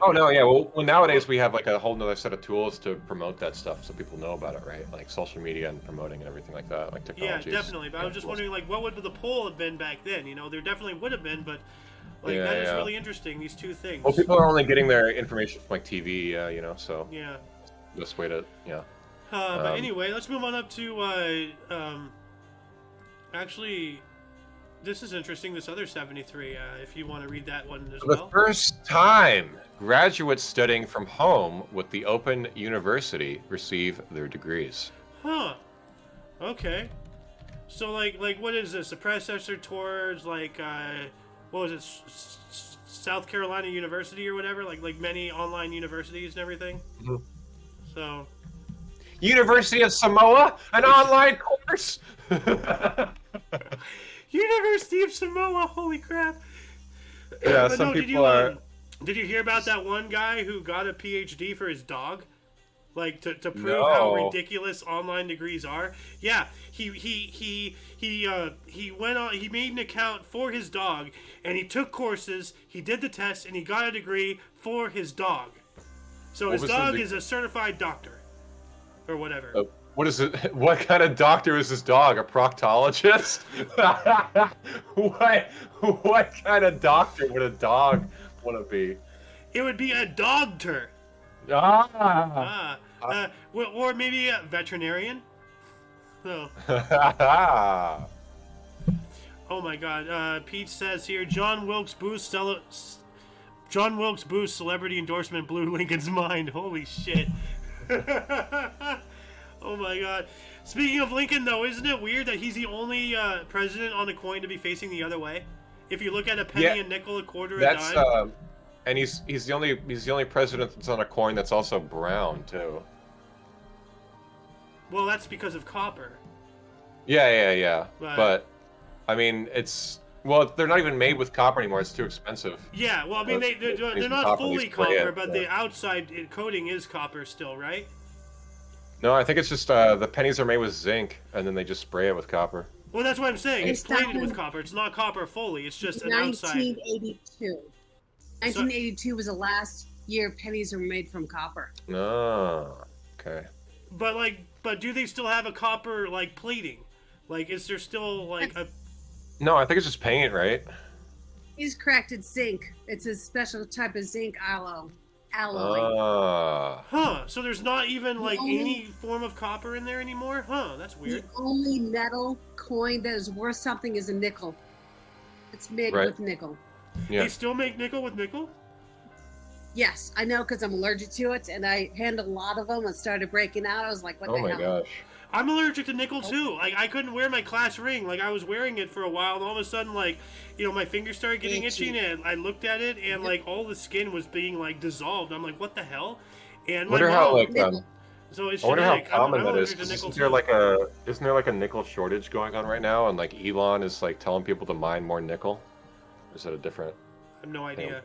Oh no, yeah. Well, nowadays we have like a whole nother set of tools to promote that stuff, so people know about it, right? Like social media and promoting and everything like that, like technology. Yeah, definitely. But I was just wondering, like, what would the poll have been back then? You know, there definitely would have been, but like that is really interesting. These two things. Well, people are only getting their information from like TV, you know. So yeah, best way to But anyway, let's move on up to actually. This is interesting, this other 73, if you want to read that one as well. The first time graduates studying from home with the Open University receive their degrees. Huh. Okay. So, like what is this? A predecessor towards, like, what was it? South Carolina University or whatever? Like many online universities and everything? Mm-hmm. So... University of Samoa? An online course? University of Samoa, holy crap. Yeah, But some no, people are. did you hear about that one guy who got a PhD for his dog? Like to prove how No. ridiculous online degrees are. Yeah, he went on. He made an account for his dog, and he took courses. He did the test, and he got a degree for his dog. So his was the dog de- is a certified doctor, or whatever. What is it? What kind of doctor is this dog? A proctologist? What kind of doctor would a dog want to be? It would be a dogter. Ah. Or maybe a veterinarian. So. Oh my God! Pete says here, John Wilkes Booth celebrity endorsement blew Lincoln's mind. Holy shit! Oh my God! Speaking of Lincoln, though, isn't it weird that he's the only president on a coin to be facing the other way? If you look at a penny, a nickel, a quarter, a dime. And he's the only president that's on a coin that's also brown too. Well, that's because of copper. Yeah. But I mean, they're not even made with copper anymore. It's too expensive. Yeah, well, I mean, they're not fully copper, but the outside coating is copper still, right? No, I think it's just the pennies are made with zinc, and then they just spray it with copper. Well, that's what I'm saying. It's It's plated not- with copper. It's not copper fully. It's just an outside. 1982. 1982 was the last year pennies were made from copper. Oh, okay. But do they still have a copper plating? Like, is there still a? No, I think it's just paint, right? He's correct. It's zinc. It's a special type of zinc alloy. Huh? So there's not even only- any form of copper in there anymore? Huh? That's The weird. only metal coin that is worth something is a nickel. It's made with nickel. Yeah. They still make nickel with nickel? Yes, I know because I'm allergic to it, and I handled a lot of them and started breaking out. I was like, what Oh the my hell? gosh. I'm allergic to nickel too. I couldn't wear my class ring. I was wearing it for a while, and all of a sudden, my fingers started getting itchy, and I looked at it, and all the skin was being dissolved. I'm like, what the hell? And I wonder how so it's I wonder how genetic. common I'm that is. allergic to 'Cause nickel isn't there a nickel shortage going on right now, and Elon is telling people to mine more nickel? Or is that a different? I have no idea.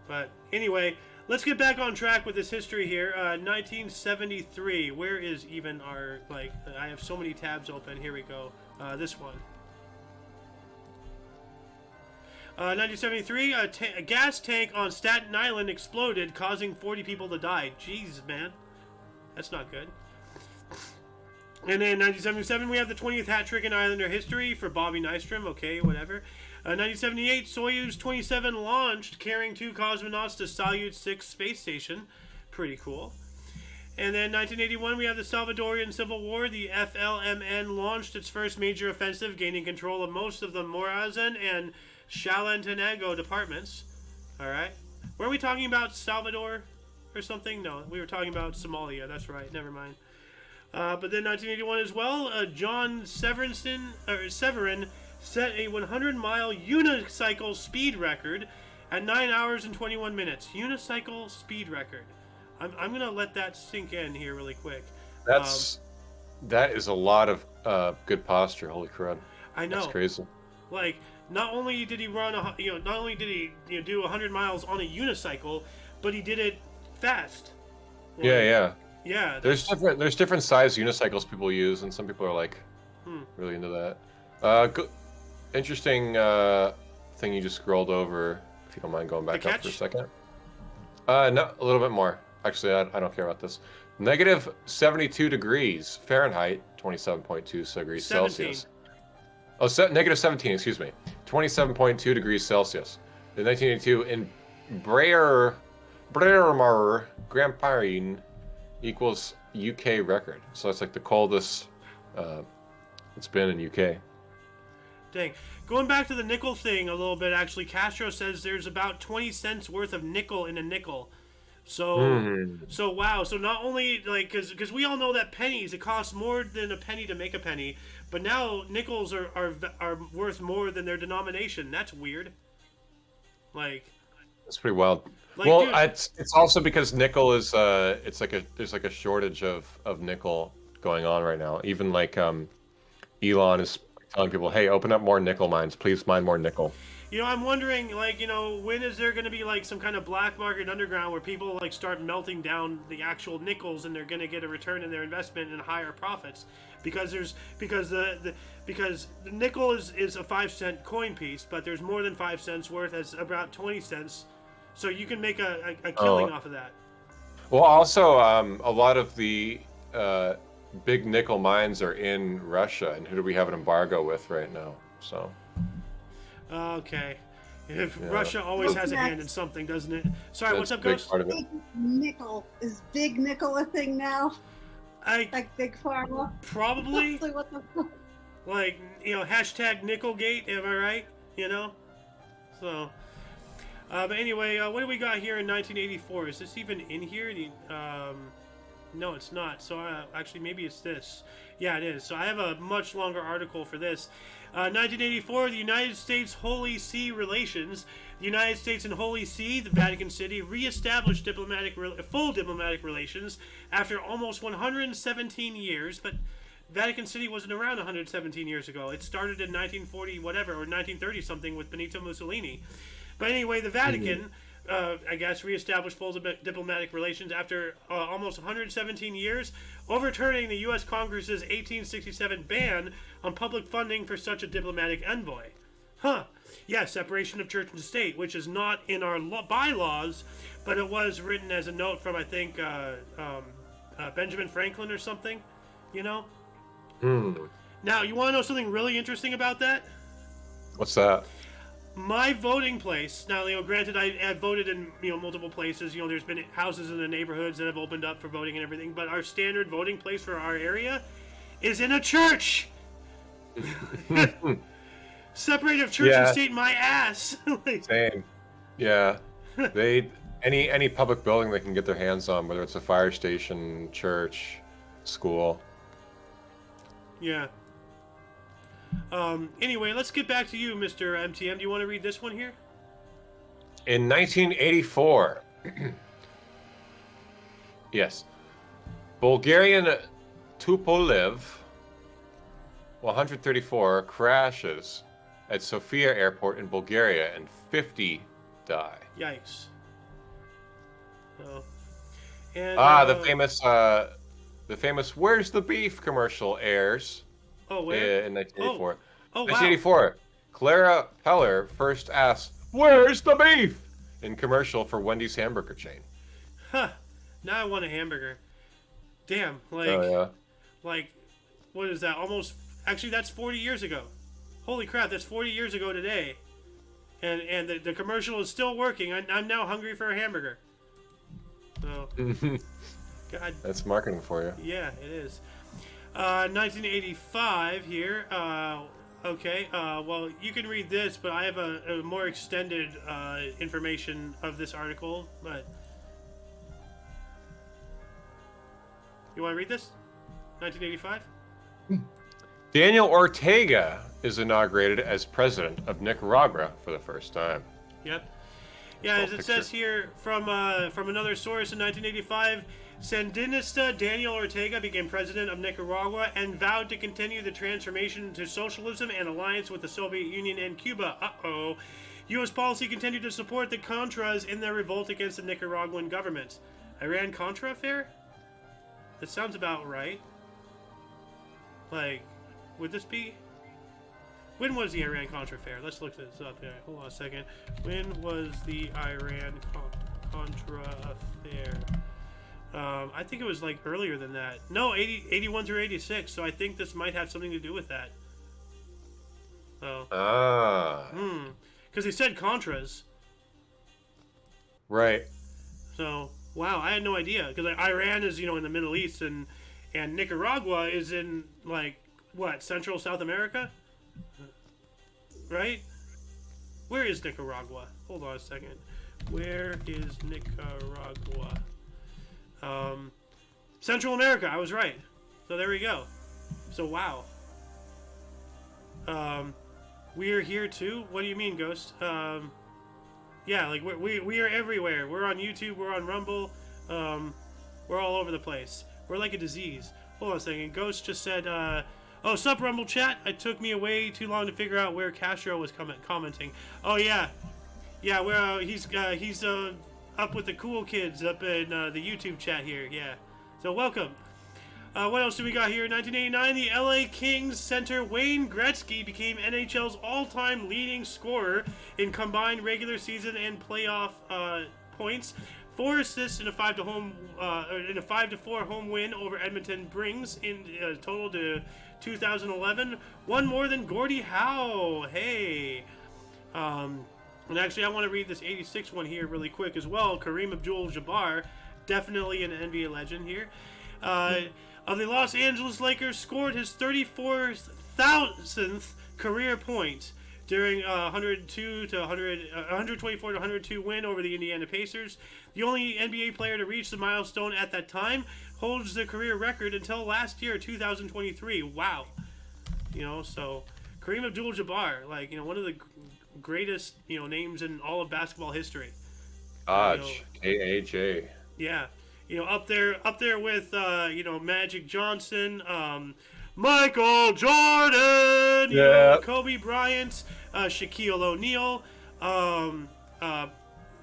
But anyway, let's get back on track with this history here. 1973. Where is even our I have so many tabs open. Here we go. This one. 1973. A gas tank on Staten Island exploded, causing 40 people to die. Jeez, man, that's not good. And then 1977, we have the 20th hat trick in Islander history for Bobby Nystrom. Okay, whatever. 1978, Soyuz 27 launched, carrying 2 cosmonauts to Salyut 6 space station. Pretty cool. And then 1981, we have the Salvadorian Civil War. The FLMN launched its first major offensive, gaining control of most of the Morazan and Chalatenango departments. All right. Were we talking about Salvador or something? No, we were talking about Somalia. That's right. Never mind. But then 1981 as well, John Severin set a 100-mile unicycle speed record at 9 hours and 21 minutes. Unicycle speed record. I'm gonna let that sink in here really quick. That is a lot of good posture. Holy crud! I know. That's crazy. Not only did he run, not only did he do 100 miles on a unicycle, but he did it fast. Yeah. Yeah. There's different size unicycles people use, and some people are really into that. Interesting thing you just scrolled over. If you don't mind going back up for a second. No, a little bit more. Actually, I don't care about this. Negative 72 degrees Fahrenheit, 27.2 degrees Celsius. Oh, negative 17, excuse me. 27.2 degrees Celsius. In 1982, in Bremer, Grand Prix equals UK record. So it's the coldest it's been in UK. Dang. Going back to the nickel thing a little bit, actually, Castro says there's about 20 cents worth of nickel in a nickel. So wow. So not only because we all know that pennies, it costs more than a penny to make a penny, but now nickels are worth more than their denomination. That's weird. That's pretty wild. Dude, it's also because nickel is there's a shortage of nickel going on right now. Even Elon is telling people, hey, open up more nickel mines, please mine more nickel. I'm wondering, like, when is there going to be like some kind of black market underground where people like start melting down the actual nickels and they're going to get a return in their investment and higher profits because the nickel is a 5-cent coin piece, but there's more than 5 cents worth as about 20 cents, so you can make a killing off of that. Well, also, a lot of the big nickel mines are in Russia, and who do we have an embargo with right now? So. Okay. If Russia always has a hand in something, doesn't it? Sorry, That's what's up, a big Ghost? part of it. Big nickel. Is big nickel a thing now? Like big pharma? Probably. Like, what the fuck? Like, hashtag Nickelgate, am I right? So. But anyway, what do we got here in 1984? Is this even in here? No, it's not. So actually, maybe it's this. Yeah, it is. So I have a much longer article for this. 1984, the United States Holy See relations. The United States and Holy See, the Vatican City, re-established full diplomatic relations after almost 117 years. But Vatican City wasn't around 117 years ago. It started in 1940 whatever, or 1930 something with Benito Mussolini. But anyway, the Vatican, I guess, reestablished full diplomatic relations after almost 117 years, overturning the U.S. Congress's 1867 ban on public funding for such a diplomatic envoy. Yeah, separation of church and state, which is not in our bylaws, but it was written as a note from, I think, Benjamin Franklin or something, Now, you want to know something really interesting about that? What's that? My voting place, now, granted, I've voted in, multiple places. There's been houses in the neighborhoods that have opened up for voting and everything, but our standard voting place for our area is in a church! Separate of church and state, my ass! Same. Yeah. Any public building they can get their hands on, whether it's a fire station, church, school. Yeah. Anyway, let's get back to you, Mr. MTM. Do you want to read this one here? In 1984, yes, Bulgarian Tupolev 134 crashes at Sofia Airport in Bulgaria and 50 die. Yikes. Oh. And, the famous "Where's the Beef" commercial airs. Oh, where? In 1984. Oh, wow. 1984. Clara Peller first asked, "Where's the beef?" in commercial for Wendy's hamburger chain. Huh. Now I want a hamburger. Damn. Oh, yeah. What is that? Actually, that's 40 years ago. Holy crap, that's 40 years ago today. And the commercial is still working. I'm now hungry for a hamburger. So, God. That's marketing for you. Yeah, it is. 1985 here. Okay. Well, you can read this, but I have a more extended information of this article. But you want to read this? 1985. Daniel Ortega is inaugurated as president of Nicaragua for the first time. Yep. Yeah, as it says here from another source, in 1985, Sandinista Daniel Ortega became president of Nicaragua and vowed to continue the transformation to socialism and alliance with the Soviet Union and Cuba. U.S. policy continued to support the Contras in their revolt against the Nicaraguan government. Iran-Contra affair? That sounds about right. Would this be? When was the Iran-Contra affair? Let's look this up here. Hold on a second. When was the Iran-Contra affair? I think it was earlier than that. No, 81 through 86. So I think this might have something to do with that. Because they said Contras. Right. So wow, I had no idea. Because Iran is in the Middle East and Nicaragua is in Central South America, right? Where is Nicaragua? Hold on a second. Where is Nicaragua? Central America. I was right. So there we go. So wow. We are here too. What do you mean, Ghost? Yeah, we are everywhere. We're on YouTube. We're on Rumble. We're all over the place. We're like a disease. Hold on a second. Ghost just said. Oh, sup, Rumble Chat. It took me way too long to figure out where Castro was commenting. Oh, yeah. Yeah, well, he's up with the cool kids up in the YouTube chat here. Yeah. So, welcome. What else do we got here? In 1989, the LA Kings center Wayne Gretzky became NHL's all-time leading scorer in combined regular season and playoff points. 4 assists in a 5-4 home win over Edmonton brings in total to 2011. One more than Gordie Howe. Hey. And actually, I want to read this 86 one here really quick as well. Kareem Abdul-Jabbar, definitely an NBA legend here. Of the Los Angeles Lakers, scored his 34,000th career point during 124 to 102 win over the Indiana Pacers. The only NBA player to reach the milestone at that time, holds the career record until last year, 2023. Wow. So Kareem Abdul-Jabbar, like, one of the greatest, names in all of basketball history. KHA. Yeah. Up there with, Magic Johnson, Michael Jordan, Kobe Bryant, Shaquille O'Neal,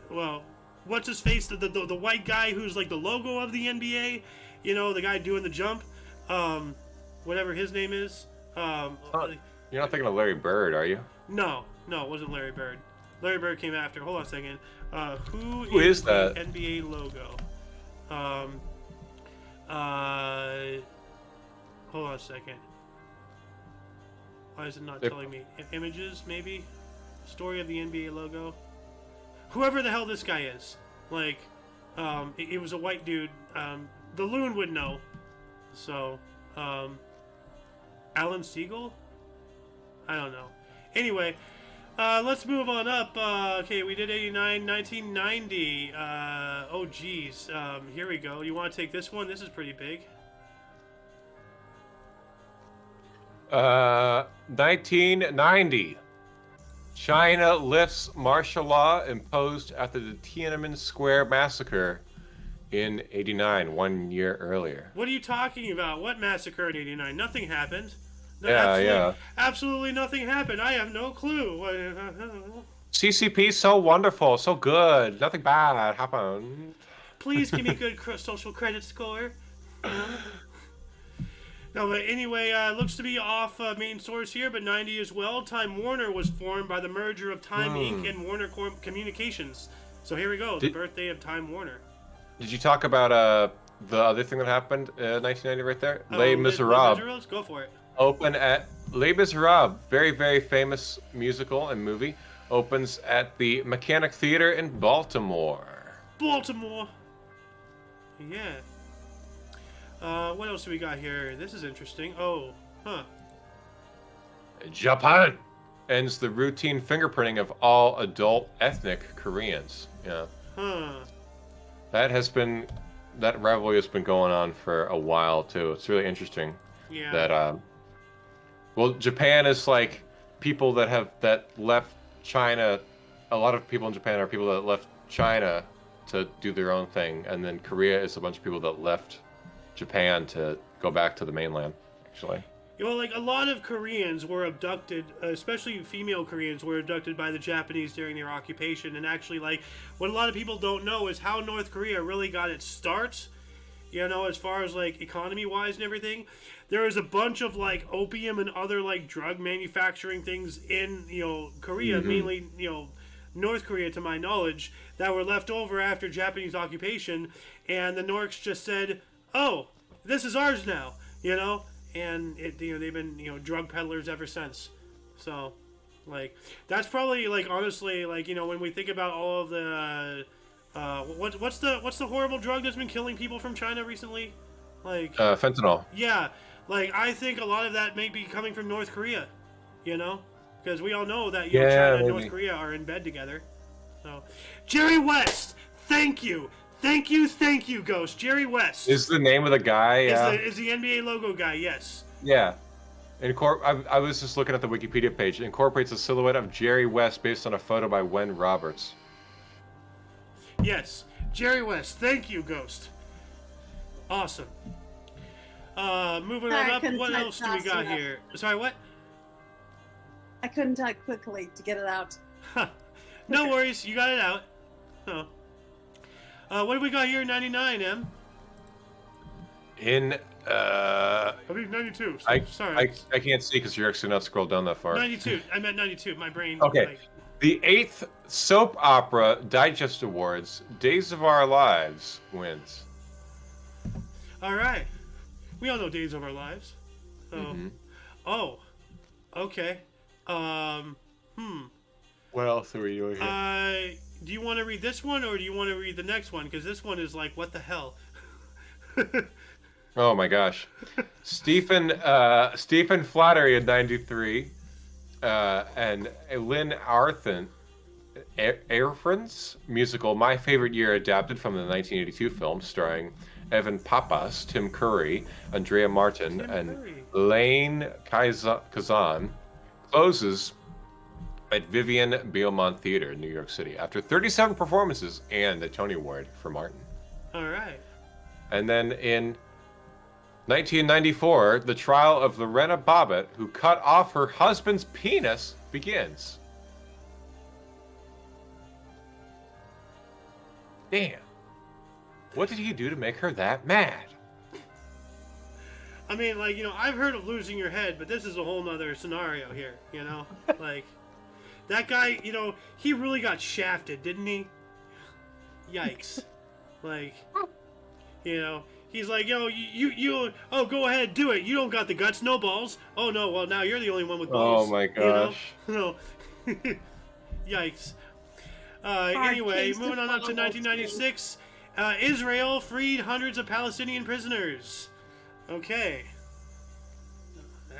well, what's his face, the white guy who's like the logo of the NBA, the guy doing the jump, whatever his name is. You're not thinking of Larry Bird, are you? No, it wasn't Larry Bird. Larry Bird came after. Hold on a second. Who is that? The NBA logo? Hold on a second. Why is it not telling me? Images, maybe? Story of the NBA logo? Whoever the hell this guy is. Like, it was a white dude. The Loon would know. So, Alan Siegel? I don't know. Anyway, let's move on up. Okay, we did 89, 1990. Oh, geez. Here we go. You want to take this one? This is pretty big. 1990. China lifts martial law imposed after the Tiananmen Square massacre in 89, 1 year earlier. What are you talking about? What massacre in 89? Nothing happened. Absolutely nothing happened. I have no clue. CCP so wonderful, so good. Nothing bad happened. Please give me a good social credit score. No, but anyway, looks to be off main source here, but 90 as well. Time Warner was formed by the merger of Time Inc. and Warner Communications. So here we go, the birthday of Time Warner. Did you talk about the other thing that happened in 1990 right there? Les Miserables. Go for it. Open at Les Miserables, very, very famous musical and movie, opens at the Mechanic Theater in Baltimore. Yeah. What else do we got here? This is interesting. Japan ends the routine fingerprinting of all adult ethnic Koreans. Yeah. That rivalry has been going on for a while too. It's really interesting. Yeah. That well, Japan is like people that left China. A lot of people in Japan are people that left China to do their own thing, and then Korea is a bunch of people that left Japan to go back to the mainland, actually. Like a lot of Koreans were abducted, especially female Koreans were abducted by the Japanese during their occupation. And actually, like, what a lot of people don't know is how North Korea really got its start, as far as like economy-wise and everything. There was a bunch of like opium and other like drug manufacturing things in, Korea, mainly, North Korea to my knowledge, that were left over after Japanese occupation. And the Norks just said, oh, this is ours now, and they've been drug peddlers ever since. So, like, that's probably like honestly like when we think about all of the what's the horrible drug that's been killing people from China recently, like fentanyl. Yeah, like I think a lot of that may be coming from North Korea, because we all know that China and North Korea are in bed together. So, Jerry West, thank you, Ghost. Jerry West is the name of the guy. Is the NBA logo guy? Yes. Yeah. I was just looking at the Wikipedia page. It incorporates a silhouette of Jerry West based on a photo by Wen Roberts. Yes, Jerry West. Thank you, Ghost. Awesome. Moving Sorry, on I up. couldn't What type else do we fast got enough. here? Sorry, what? I couldn't type quickly to get it out. No worries, you got it out. Oh. What do we got here in 99, Em? In I mean 92. Sorry. I can't see because you're actually not scrolled down that far. 92. I meant 92. My brain. Okay. Like, The 8th Soap Opera Digest Awards, Days of Our Lives wins. all right. We all know Days of Our Lives. So. Mhm. Oh. Okay. What else are we doing here? Do you want to read this one or do you want to read the next one? Because this one is like, what the hell? Oh my gosh. Stephen Flattery in 93, and Lynn Arfen's musical My Favorite Year, adapted from the 1982 film starring Evan Papas, Tim Curry, Andrea Martin, and Lane Kazan, closes at Vivian Beaumont Theater in New York City after 37 performances and a Tony Award for Martin. All right. And then in 1994, the trial of Lorena Bobbitt, who cut off her husband's penis, begins. Damn. What did he do to make her that mad? I mean, like, I've heard of losing your head, but this is a whole nother scenario here, Like, that guy, he really got shafted, didn't he? Yikes. Like, he's like, oh, go ahead, do it. You don't got the guts, no balls. Oh, no, well, now you're the only one with balls. Oh my gosh. No. Yikes. Anyway, case to moving on up to follow, 1996, Israel freed hundreds of Palestinian prisoners. Okay.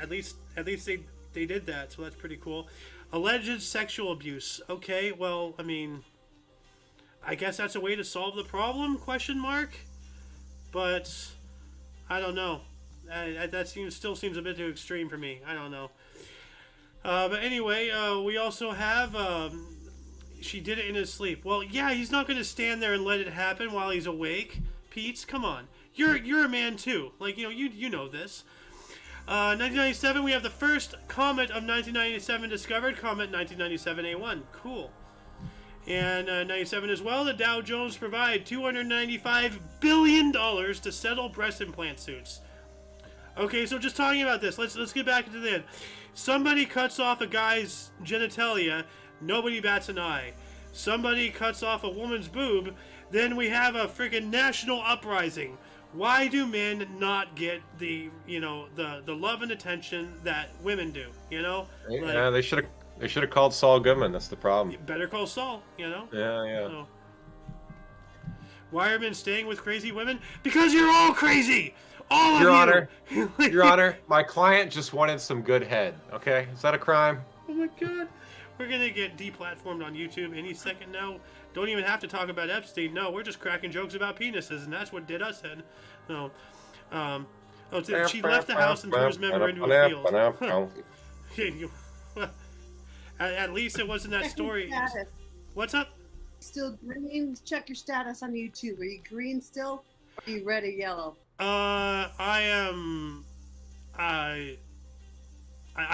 At least they did that, so that's pretty cool. Alleged sexual abuse. Okay, well, I mean, I guess that's a way to solve the problem? Question mark. But I don't know. That still seems a bit too extreme for me. I don't know. But anyway, we also have she did it in his sleep. Well, yeah, he's not going to stand there and let it happen while he's awake. Pete, come on. You're a man too. Like, you know this. 1997, we have the first comet of 1997 discovered. Comet 1997 A1. Cool. And 97 as well, the Dow Jones provide $295 billion to settle breast implant suits. Okay, so just talking about this, let's get back into the end. Somebody cuts off a guy's genitalia, nobody bats an eye. Somebody cuts off a woman's boob, then we have a freaking national uprising. Why do men not get the love and attention that women do? Yeah, they should have called Saul Goodman. That's the problem. Better call Saul. Yeah. So, why are men staying with crazy women? Because you're all crazy. All Your of Honor, you. Your Honor, my client just wanted some good head. Okay, is that a crime? Oh my God. We're gonna get deplatformed on YouTube any second now. Don't even have to talk about Epstein. No, we're just cracking jokes about penises, and that's what did us in. No. She left the house and threw his member into a field. At least it wasn't that Check story. your status. What's up? Still green? Check your status on YouTube. Are you green still? Or are you red or yellow? I am. I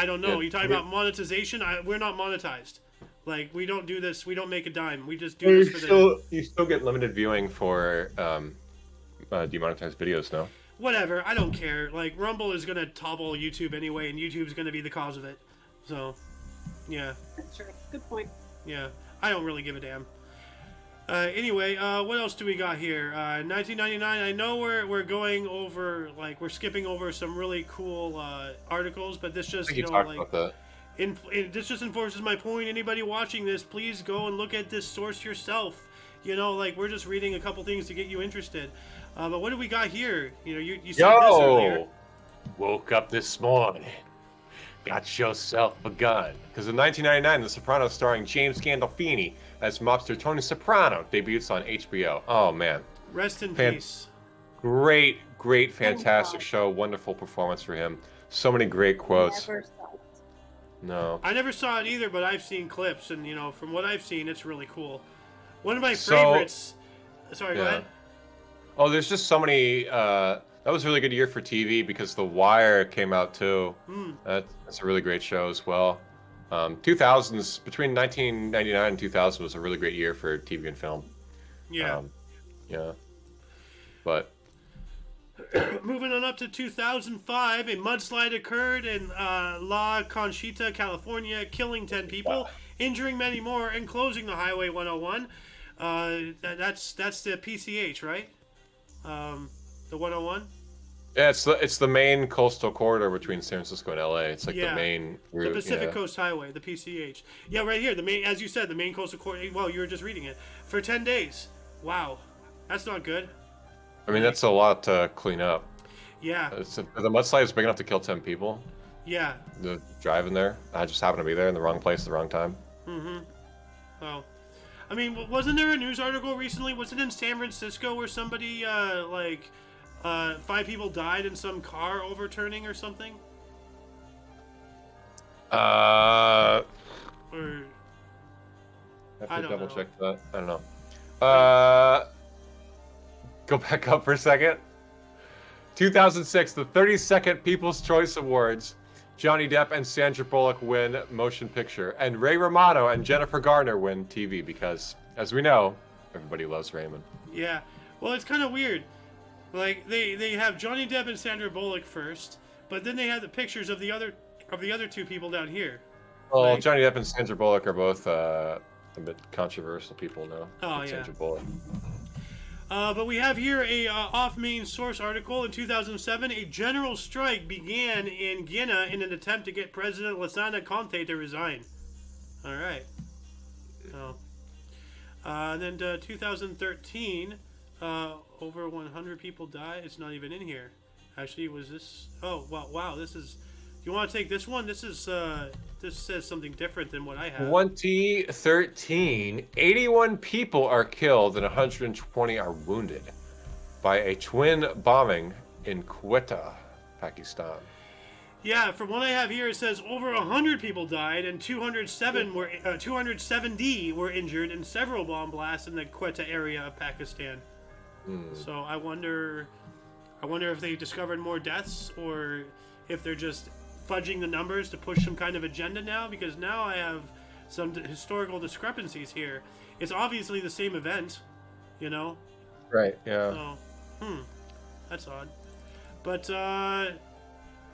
don't know. Yeah, You talking about monetization? We're not monetized. Like, we don't do this. We don't make a dime. We just do this for the. You still get limited viewing for demonetized videos, no? Whatever. I don't care. Like, Rumble is gonna topple YouTube anyway, and YouTube's gonna be the cause of it. So, yeah. That's true. Good point. Yeah. I don't really give a damn. Anyway, what else do we got here? 1999. I know we're going over, like, we're skipping over some really cool articles, but this just, I think you talked about that. This just enforces my point. Anybody watching this, please go and look at this source yourself. Like, we're just reading a couple things to get you interested. But what do we got here? You said this earlier. Woke up this morning. Got yourself a gun. Because in 1999, The Sopranos starring James Gandolfini as mobster Tony Soprano debuts on HBO. Oh, man. Rest in peace. Great, fantastic show. Wonderful performance for him. So many great quotes. Never saw it. No. I never saw it either, but I've seen clips, and, from what I've seen, it's really cool. One of my favorites... Sorry, go ahead. Oh, there's just so many That was a really good year for TV because The Wire came out too. That's a really great show as well. 2000s, between 1999 and 2000 was a really great year for TV and film. Yeah. Yeah. But moving on up to 2005, a mudslide occurred in La Conchita, California, killing 10 people, injuring many more, and closing the Highway 101. That's the PCH, right? The 101. yeah, it's the main coastal corridor between San Francisco and LA. It's like the main route. The Pacific Coast Highway, the PCH. Yeah, right here. The main, as you said, the main coastal corridor. Well, you were just reading it for 10 days. Wow, that's not good. I mean, that's a lot to clean up. Yeah. The mudslide is big enough to kill 10 people. Yeah. The driving there, I just happened to be there in the wrong place at the wrong time. Well, I mean, wasn't there a news article recently? Was it in San Francisco where somebody 5 people died in some car overturning or something? Or I have I to don't double know. check that. I don't know. Go back up for a second. 2006, the 32nd People's Choice Awards. Johnny Depp and Sandra Bullock win Motion Picture, and Ray Romano and Jennifer Garner win TV because, as we know, everybody loves Raymond. Yeah. Well, it's kind of weird. Like they have Johnny Depp and Sandra Bullock first, but then they have the pictures of the other 2 people down here. Well, Like- Johnny Depp and Sandra Bullock are both a bit controversial people now. Oh, yeah. Sandra Bullock. But we have here a off-main source article. In 2007, a general strike began in Guinea in an attempt to get President Lassana Conte to resign. All right. Oh. And then 2013, over 100 people died. It's not even in here. Actually, was this? Oh, wow. This is. You want to take this one? This is. This says something different than what I have. 2013, 81 people are killed and 120 are wounded by a twin bombing in Quetta, Pakistan. Yeah, from what I have here, it says over 100 people died and 270 were injured in several bomb blasts in the Quetta area of Pakistan. So I wonder if they discovered more deaths or if they're just fudging the numbers to push some kind of agenda now, because now I have some historical discrepancies here. It's obviously the same event, you know? Right, yeah. So, that's odd. But,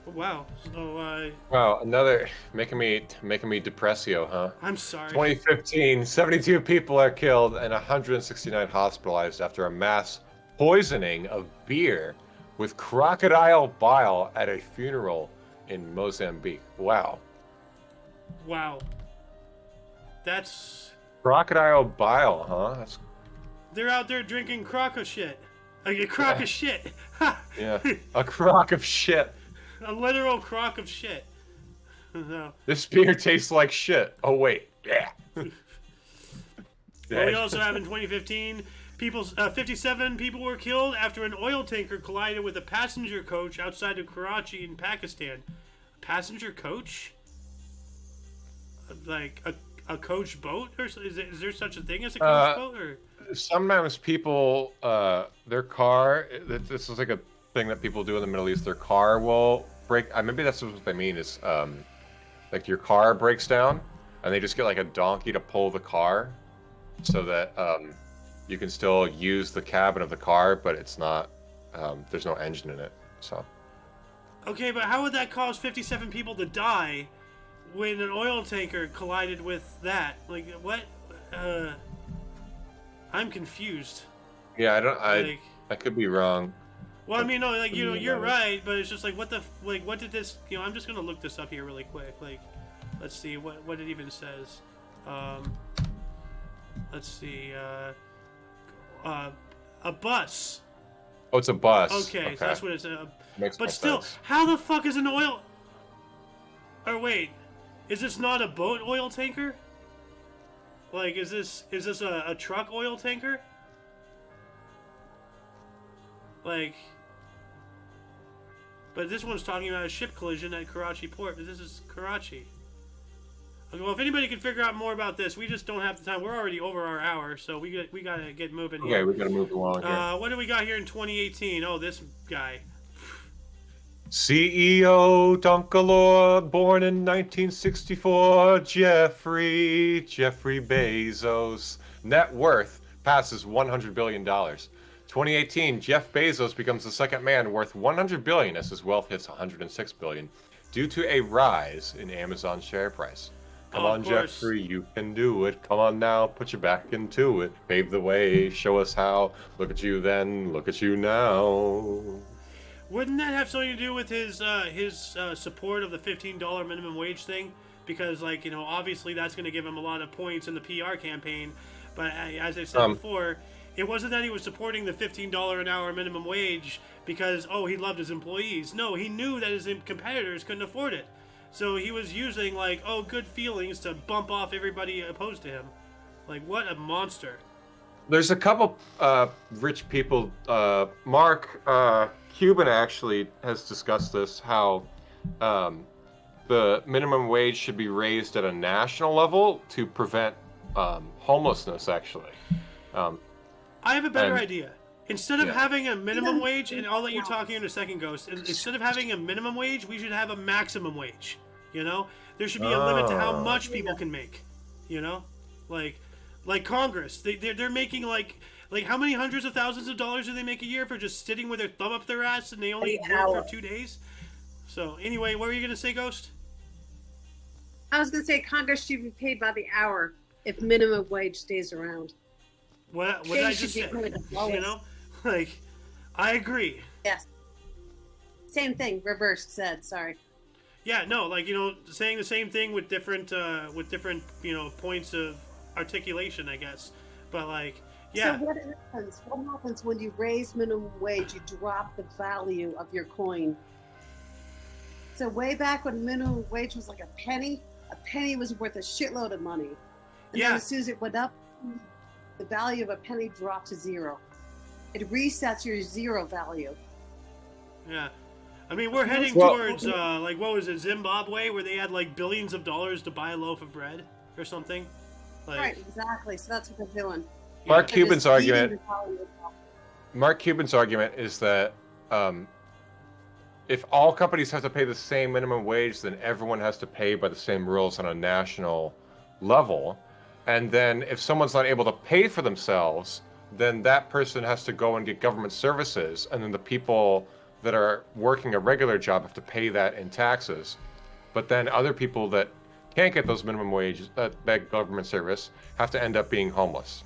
wow. So, Wow, another making me depressio, huh? I'm sorry. 2015, 72 people are killed and 169 hospitalized after a mass poisoning of beer with crocodile bile at a funeral in Mozambique. Wow. Wow. That's... Crocodile bile, huh? That's... They're out there drinking crock of shit. Like a crock of shit. Yeah, a crock of shit. A literal crock of shit. No. This beer tastes like shit. Oh, wait. Yeah. Well, we also have in 2015, 57 people were killed after an oil tanker collided with a passenger coach outside of Karachi in Pakistan. A passenger coach? Like a coach boat? Or is there such a thing as a coach boat? Or? Sometimes people, their car, this is like a thing that people do in the Middle East, their car will break. Maybe that's what they mean is, like your car breaks down and they just get like a donkey to pull the car so that, you can still use the cabin of the car, but it's not, there's no engine in it, so. Okay, but how would that cause 57 people to die when an oil tanker collided with that? Like, what? I'm confused. Yeah, Like, I could be wrong. well, I mean, no, like, you know, you're right, but it's just like, what did this, you know, I'm just gonna look this up here really quick. Like, let's see what it even says. Let's see, a bus. Oh, it's a bus. Okay, so that's what it's. Makes more But still, sense. how the fuck is an oil? Or wait, is this not a boat oil tanker? Like, is this a truck oil tanker? Like, but this one's talking about a ship collision at Karachi port. But this is Karachi. Okay, well, if anybody can figure out more about this, we just don't have the time. We're already over our hour, so we gotta get moving here. Okay, we gotta move along here. What do we got here in 2018? Oh, this guy. CEO Dunkalore, born in 1964, Jeffrey Bezos. Net worth passes $100 billion. 2018, Jeff Bezos becomes the second man worth $100 billion as his wealth hits $106 billion due to a rise in Amazon share price. Come on, Jeffrey, you can do it. Come on now, put your back into it. Pave the way, show us how. Look at you then, look at you now. Wouldn't that have something to do with his support of the $15 minimum wage thing? Because, like, you know, obviously that's going to give him a lot of points in the PR campaign. But as I said before, it wasn't that he was supporting the $15 an hour minimum wage because, oh, he loved his employees. No, he knew that his competitors couldn't afford it. So he was using, like, oh, good feelings to bump off everybody opposed to him. Like, what a monster. There's a couple rich people. Mark Cuban actually has discussed this, how the minimum wage should be raised at a national level to prevent homelessness, actually. I have a better idea. Instead of having a minimum wage, and I'll let you talk here in a second, Ghost, instead of having a minimum wage, we should have a maximum wage, you know? There should be a limit to how much people can make, you know? Like Congress, they're making, like how many hundreds of thousands of dollars do they make a year for just sitting with their thumb up their ass and they only work for 2 days? So, anyway, what were you going to say, Ghost? I was going to say Congress should be paid by the hour if minimum wage stays around. What did I just say? You know? Like, I agree. Yes. Same thing, reversed said, sorry. Yeah, no, like, you know, saying the same thing with different, you know, points of articulation, I guess. But, like, yeah. So what happens when you raise minimum wage, you drop the value of your coin? So way back when minimum wage was like a penny was worth a shitload of money. And then as soon as it went up, the value of a penny dropped to zero. It resets your zero value. Yeah. I mean, we're heading towards, like, what was it, Zimbabwe, where they had, like, billions of dollars to buy a loaf of bread or something? Like, right, exactly. So that's what they're doing. Mark Cuban's argument is that if all companies have to pay the same minimum wage, then everyone has to pay by the same rules on a national level. And then if someone's not able to pay for themselves, then that person has to go and get government services. And then the people that are working a regular job have to pay that in taxes. But then other people that can't get those minimum wages, that government service, have to end up being homeless.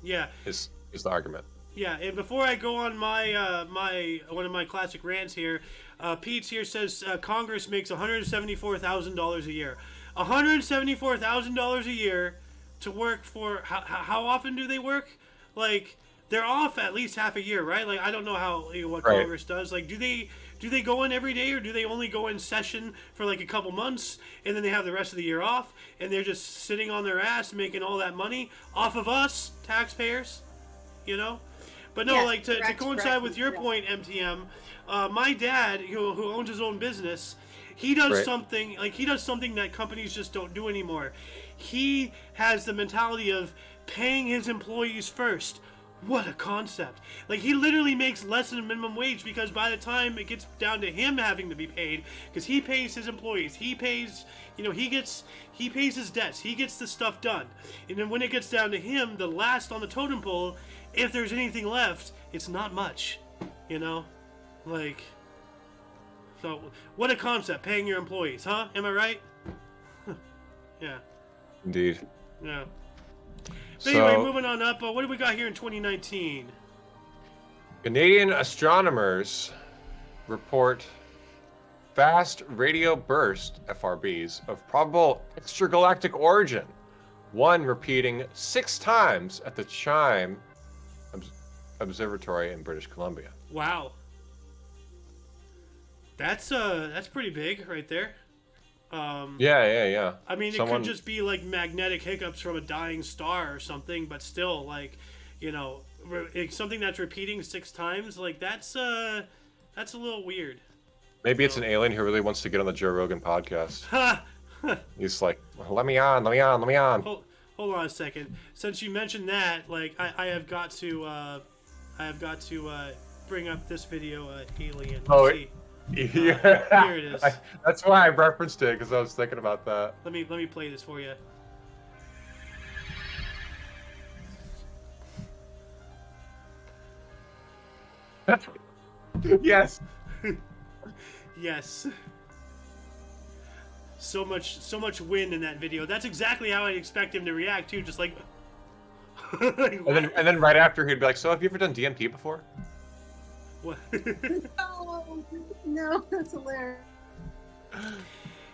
Yeah. Is the argument. Yeah, and before I go on my one of my classic rants here, Pete's here says Congress makes $174,000 a year. $174,000 a year to work for how often do they work? Like, they're off at least half a year, right? Like, I don't know what Congress does. Like, do they go in every day, or do they only go in session for like a couple months and then they have the rest of the year off and they're just sitting on their ass making all that money off of us taxpayers, you know? But no, like to coincide with your point, MTM, my dad, who owns his own business, he does something that companies just don't do anymore. He has the mentality of paying his employees first. What a concept. Like, he literally makes less than a minimum wage because by the time it gets down to him having to be paid, because he pays his employees, he pays, he pays his debts, he gets the stuff done. And then when it gets down to him, the last on the totem pole, if there's anything left, it's not much, you know? Like, so, what a concept, paying your employees, huh? Am I right? Yeah. Indeed. Yeah. So anyway, moving on up, what do we got here in 2019? Canadian astronomers report fast radio burst, FRBs, of probable extragalactic origin. One repeating 6 times at the Chime Observatory in British Columbia. Wow. That's pretty big right there. Yeah. I mean, it could just be like magnetic hiccups from a dying star or something, but still, like, something that's repeating 6 times, like, that's a little weird. Maybe it's an alien who really wants to get on the Joe Rogan podcast. He's like, let me on. Hold on a second. Since you mentioned that, like, I have got to bring up this video, alien. Yeah. Here it is. That's why I referenced it, because I was thinking about that. Let me play this for you. Yes. Yes. So much wind in that video. That's exactly how I expect him to react too. Just like. Like, and then right after he'd be like, "So have you ever done DMT before?" What? No, that's hilarious.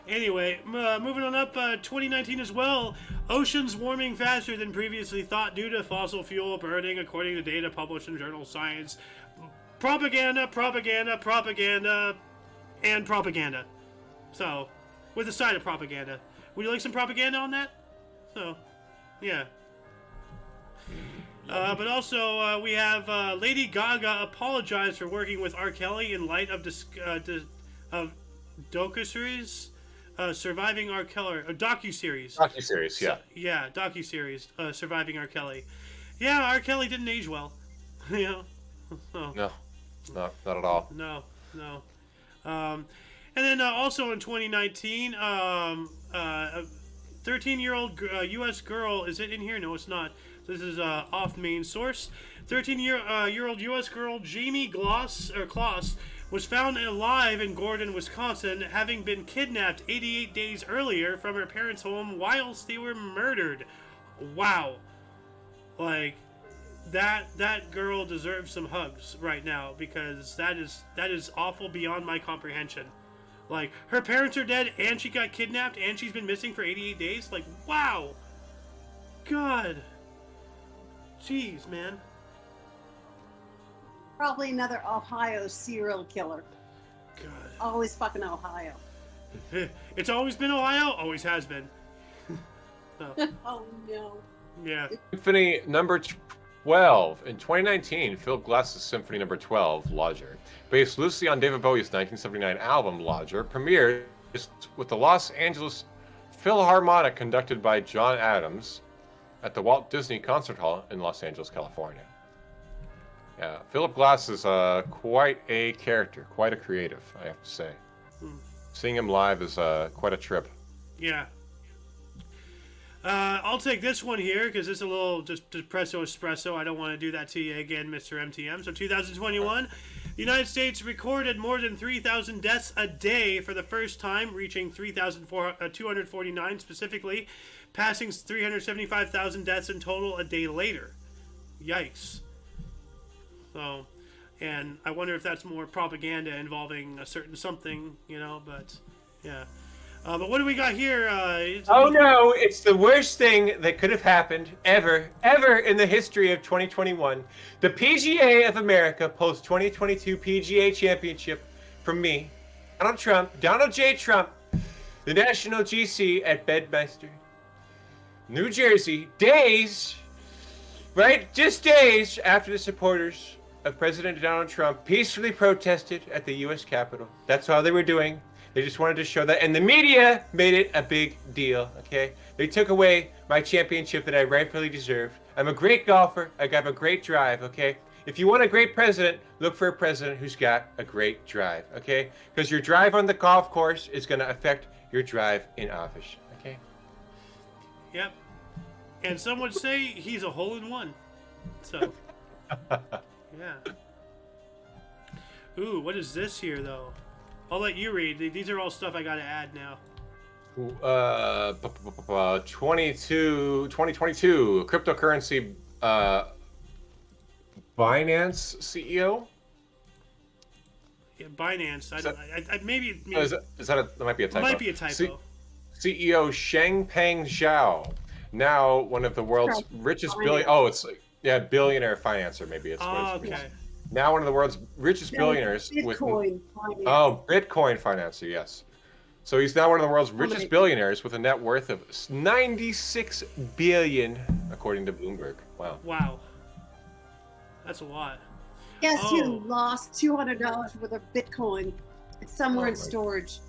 Anyway, moving on up, 2019 as well. Oceans warming faster than previously thought due to fossil fuel burning, according to data published in journal Science. Propaganda, and propaganda. So, with a side of propaganda. Would you like some propaganda on that? So, yeah. But also, we have Lady Gaga apologized for working with R. Kelly in light of docuseries, Surviving R. Kelly, docuseries. Docuseries, yeah. Yeah, docuseries, Surviving R. Kelly. Yeah, R. Kelly didn't age well. You know? So, No, not at all. No. And then also in 2019, a 13-year-old U.S. girl, is it in here? No, it's not. This is off main source. 13-year-old U.S. girl Jamie Kloss was found alive in Gordon, Wisconsin, having been kidnapped 88 days earlier from her parents' home whilst they were murdered. Wow. Like, that girl deserves some hugs right now, because that is awful beyond my comprehension. Like, her parents are dead and she got kidnapped and she's been missing for 88 days? Like, wow. God. Jeez, man. Probably another Ohio serial killer. God. Always fucking Ohio. It's always been Ohio? Always has been. So, Oh no. yeah. Symphony number 12. In 2019, Philip Glass's Symphony number 12, Lodger, based loosely on David Bowie's 1979 album Lodger, premiered with the Los Angeles Philharmonic conducted by John Adams at the Walt Disney Concert Hall in Los Angeles, California. Yeah, Philip Glass is quite a character, quite a creative, I have to say. Seeing him live is quite a trip. Yeah. I'll take this one here because it's a little just depresso espresso. I don't want to do that to you again, Mr. MTM. So 2021, the United States recorded more than 3,000 deaths a day for the first time, reaching 3,249 specifically, passing 375,000 deaths in total a day later. Yikes. So, and I wonder if that's more propaganda involving a certain something, you know, but yeah. But what do we got here? No, it's the worst thing that could have happened ever in the history of 2021. The PGA of America post 2022 PGA Championship from me, Donald J. Trump, the National GC at Bedminster, New Jersey, just days after the supporters of President Donald Trump peacefully protested at the U.S. Capitol. That's all they were doing. They just wanted to show that, and the media made it a big deal, okay? They took away my championship that I rightfully deserved. I'm a great golfer. I have a great drive, okay? If you want a great president, look for a president who's got a great drive, okay? Because your drive on the golf course is going to affect your drive in office, okay? Yep. And some would say he's a hole-in-one. So, yeah. Ooh, what is this here, though? I'll let you read. These are all stuff I got to add now. 2022 cryptocurrency Binance CEO. Yeah, Binance. That might be a typo. Might be a typo. CEO Changpeng Zhao, now one of the world's richest billionaire financer. Maybe it's. Okay. Now one of the world's richest billionaires Bitcoin finance. Bitcoin financer, yes. So he's now one of the world's richest billionaires with a net worth of 96 billion, according to Bloomberg. Wow. That's a lot. Yes, you lost $200 worth of Bitcoin. It's somewhere in storage.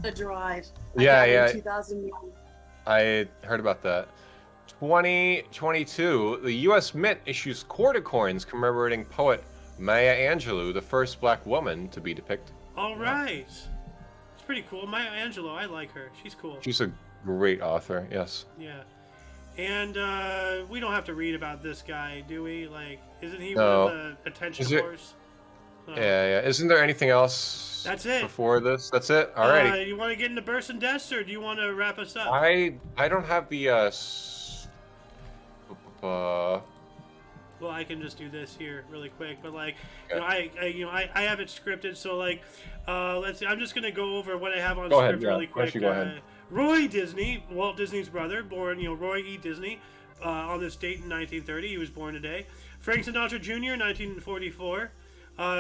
A drive. Yeah. 2001. I heard about that. 2022, the U.S. Mint issues quarter coins commemorating poet Maya Angelou, the first black woman to be depicted. All right. It's pretty cool. Maya Angelou, I like her. She's cool. She's a great author. Yes. Yeah. And we don't have to read about this guy, do we? Like, isn't he No. one of the attention whores? Yeah. Isn't there anything else? That's it. Before this, that's it. Alrighty. You want to get into bursts and deaths, or do you want to wrap us up? I don't have the Well, I can just do this here really quick, but like, I have it scripted, so like, let's see. I'm just gonna go over what I have on script really quick. Go ahead. Roy Disney, Walt Disney's brother, born Roy E. Disney, on this date in 1930. He was born today. Frank Sinatra Jr. 1944.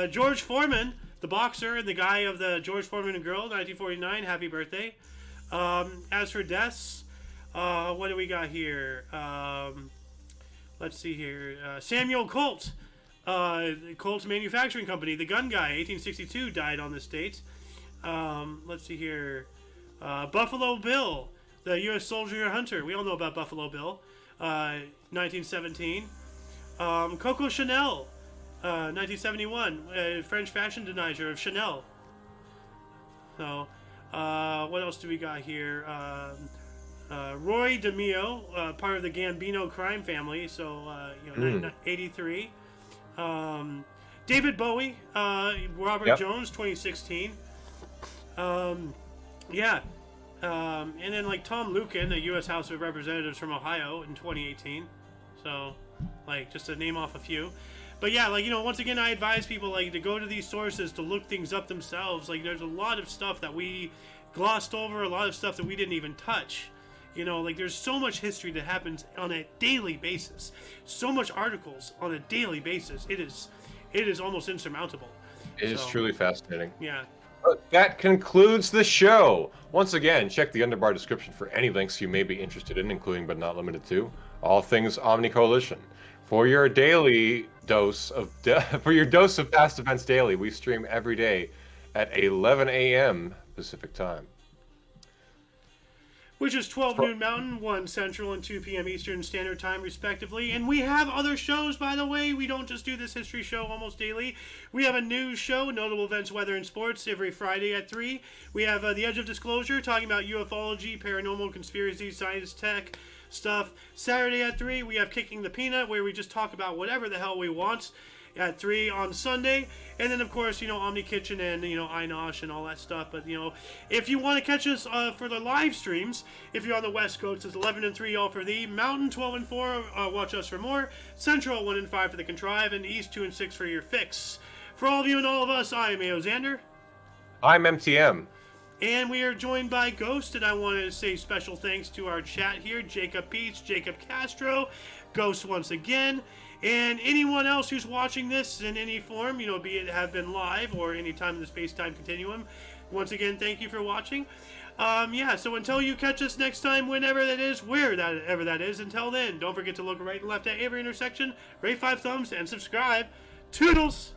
George Foreman, the boxer and the guy of the George Foreman and Girl, 1949. Happy birthday. As for deaths, what do we got here? Let's see here. Samuel Colt, Colt's Manufacturing Company, the gun guy, 1862, died on this date. Let's see here. Buffalo Bill, the U.S. soldier hunter. We all know about Buffalo Bill, 1917. Coco Chanel, 1971, French fashion designer of Chanel. So, what else do we got here? Roy DeMeo, part of the Gambino crime family, so 83. David Bowie, Robert Jones, 2016. And then like Tom Lucan, the U.S. House of Representatives from Ohio in 2018. So, like, just to name off a few. But yeah, like, once again, I advise people like to go to these sources to look things up themselves. Like, there's a lot of stuff that we glossed over, a lot of stuff that we didn't even touch. Like, there's so much history that happens on a daily basis. So much articles on a daily basis. It is almost insurmountable. It is truly fascinating. Yeah. That concludes the show. Once again, check the underbar description for any links you may be interested in, including but not limited to all things Omni Coalition. For your daily dose of past events daily, we stream every day at 11 a.m. Pacific time. Which is 12 noon Mountain, 1 Central, and 2 p.m. Eastern Standard Time, respectively. And we have other shows, by the way. We don't just do this history show almost daily. We have a news show, Notable Events, Weather, and Sports, every Friday at 3. We have The Edge of Disclosure, talking about UFOlogy, paranormal, conspiracy, science, tech stuff. Saturday at 3, we have Kicking the Peanut, where we just talk about whatever the hell we want. At 3 on Sunday, and then of course Omni Kitchen and Inosh and all that stuff. But if you want to catch us for the live streams, if you're on the West Coast, it's 11 and 3 all for the Mountain, 12 and 4 watch us for more, Central 1 and 5 for the Contrive, and East 2 and 6 for your fix. For all of you and all of us, I am A.O. Xander. I'm MTM. And we are joined by Ghost, and I want to say special thanks to our chat here, Jacob Peach, Jacob Castro, Ghost once again. And anyone else who's watching this in any form, be it have been live or any time in the space-time continuum, once again, thank you for watching. So until you catch us next time, whenever that is, wherever that is, until then, don't forget to look right and left at every intersection, rate 5 thumbs, and subscribe. Toodles!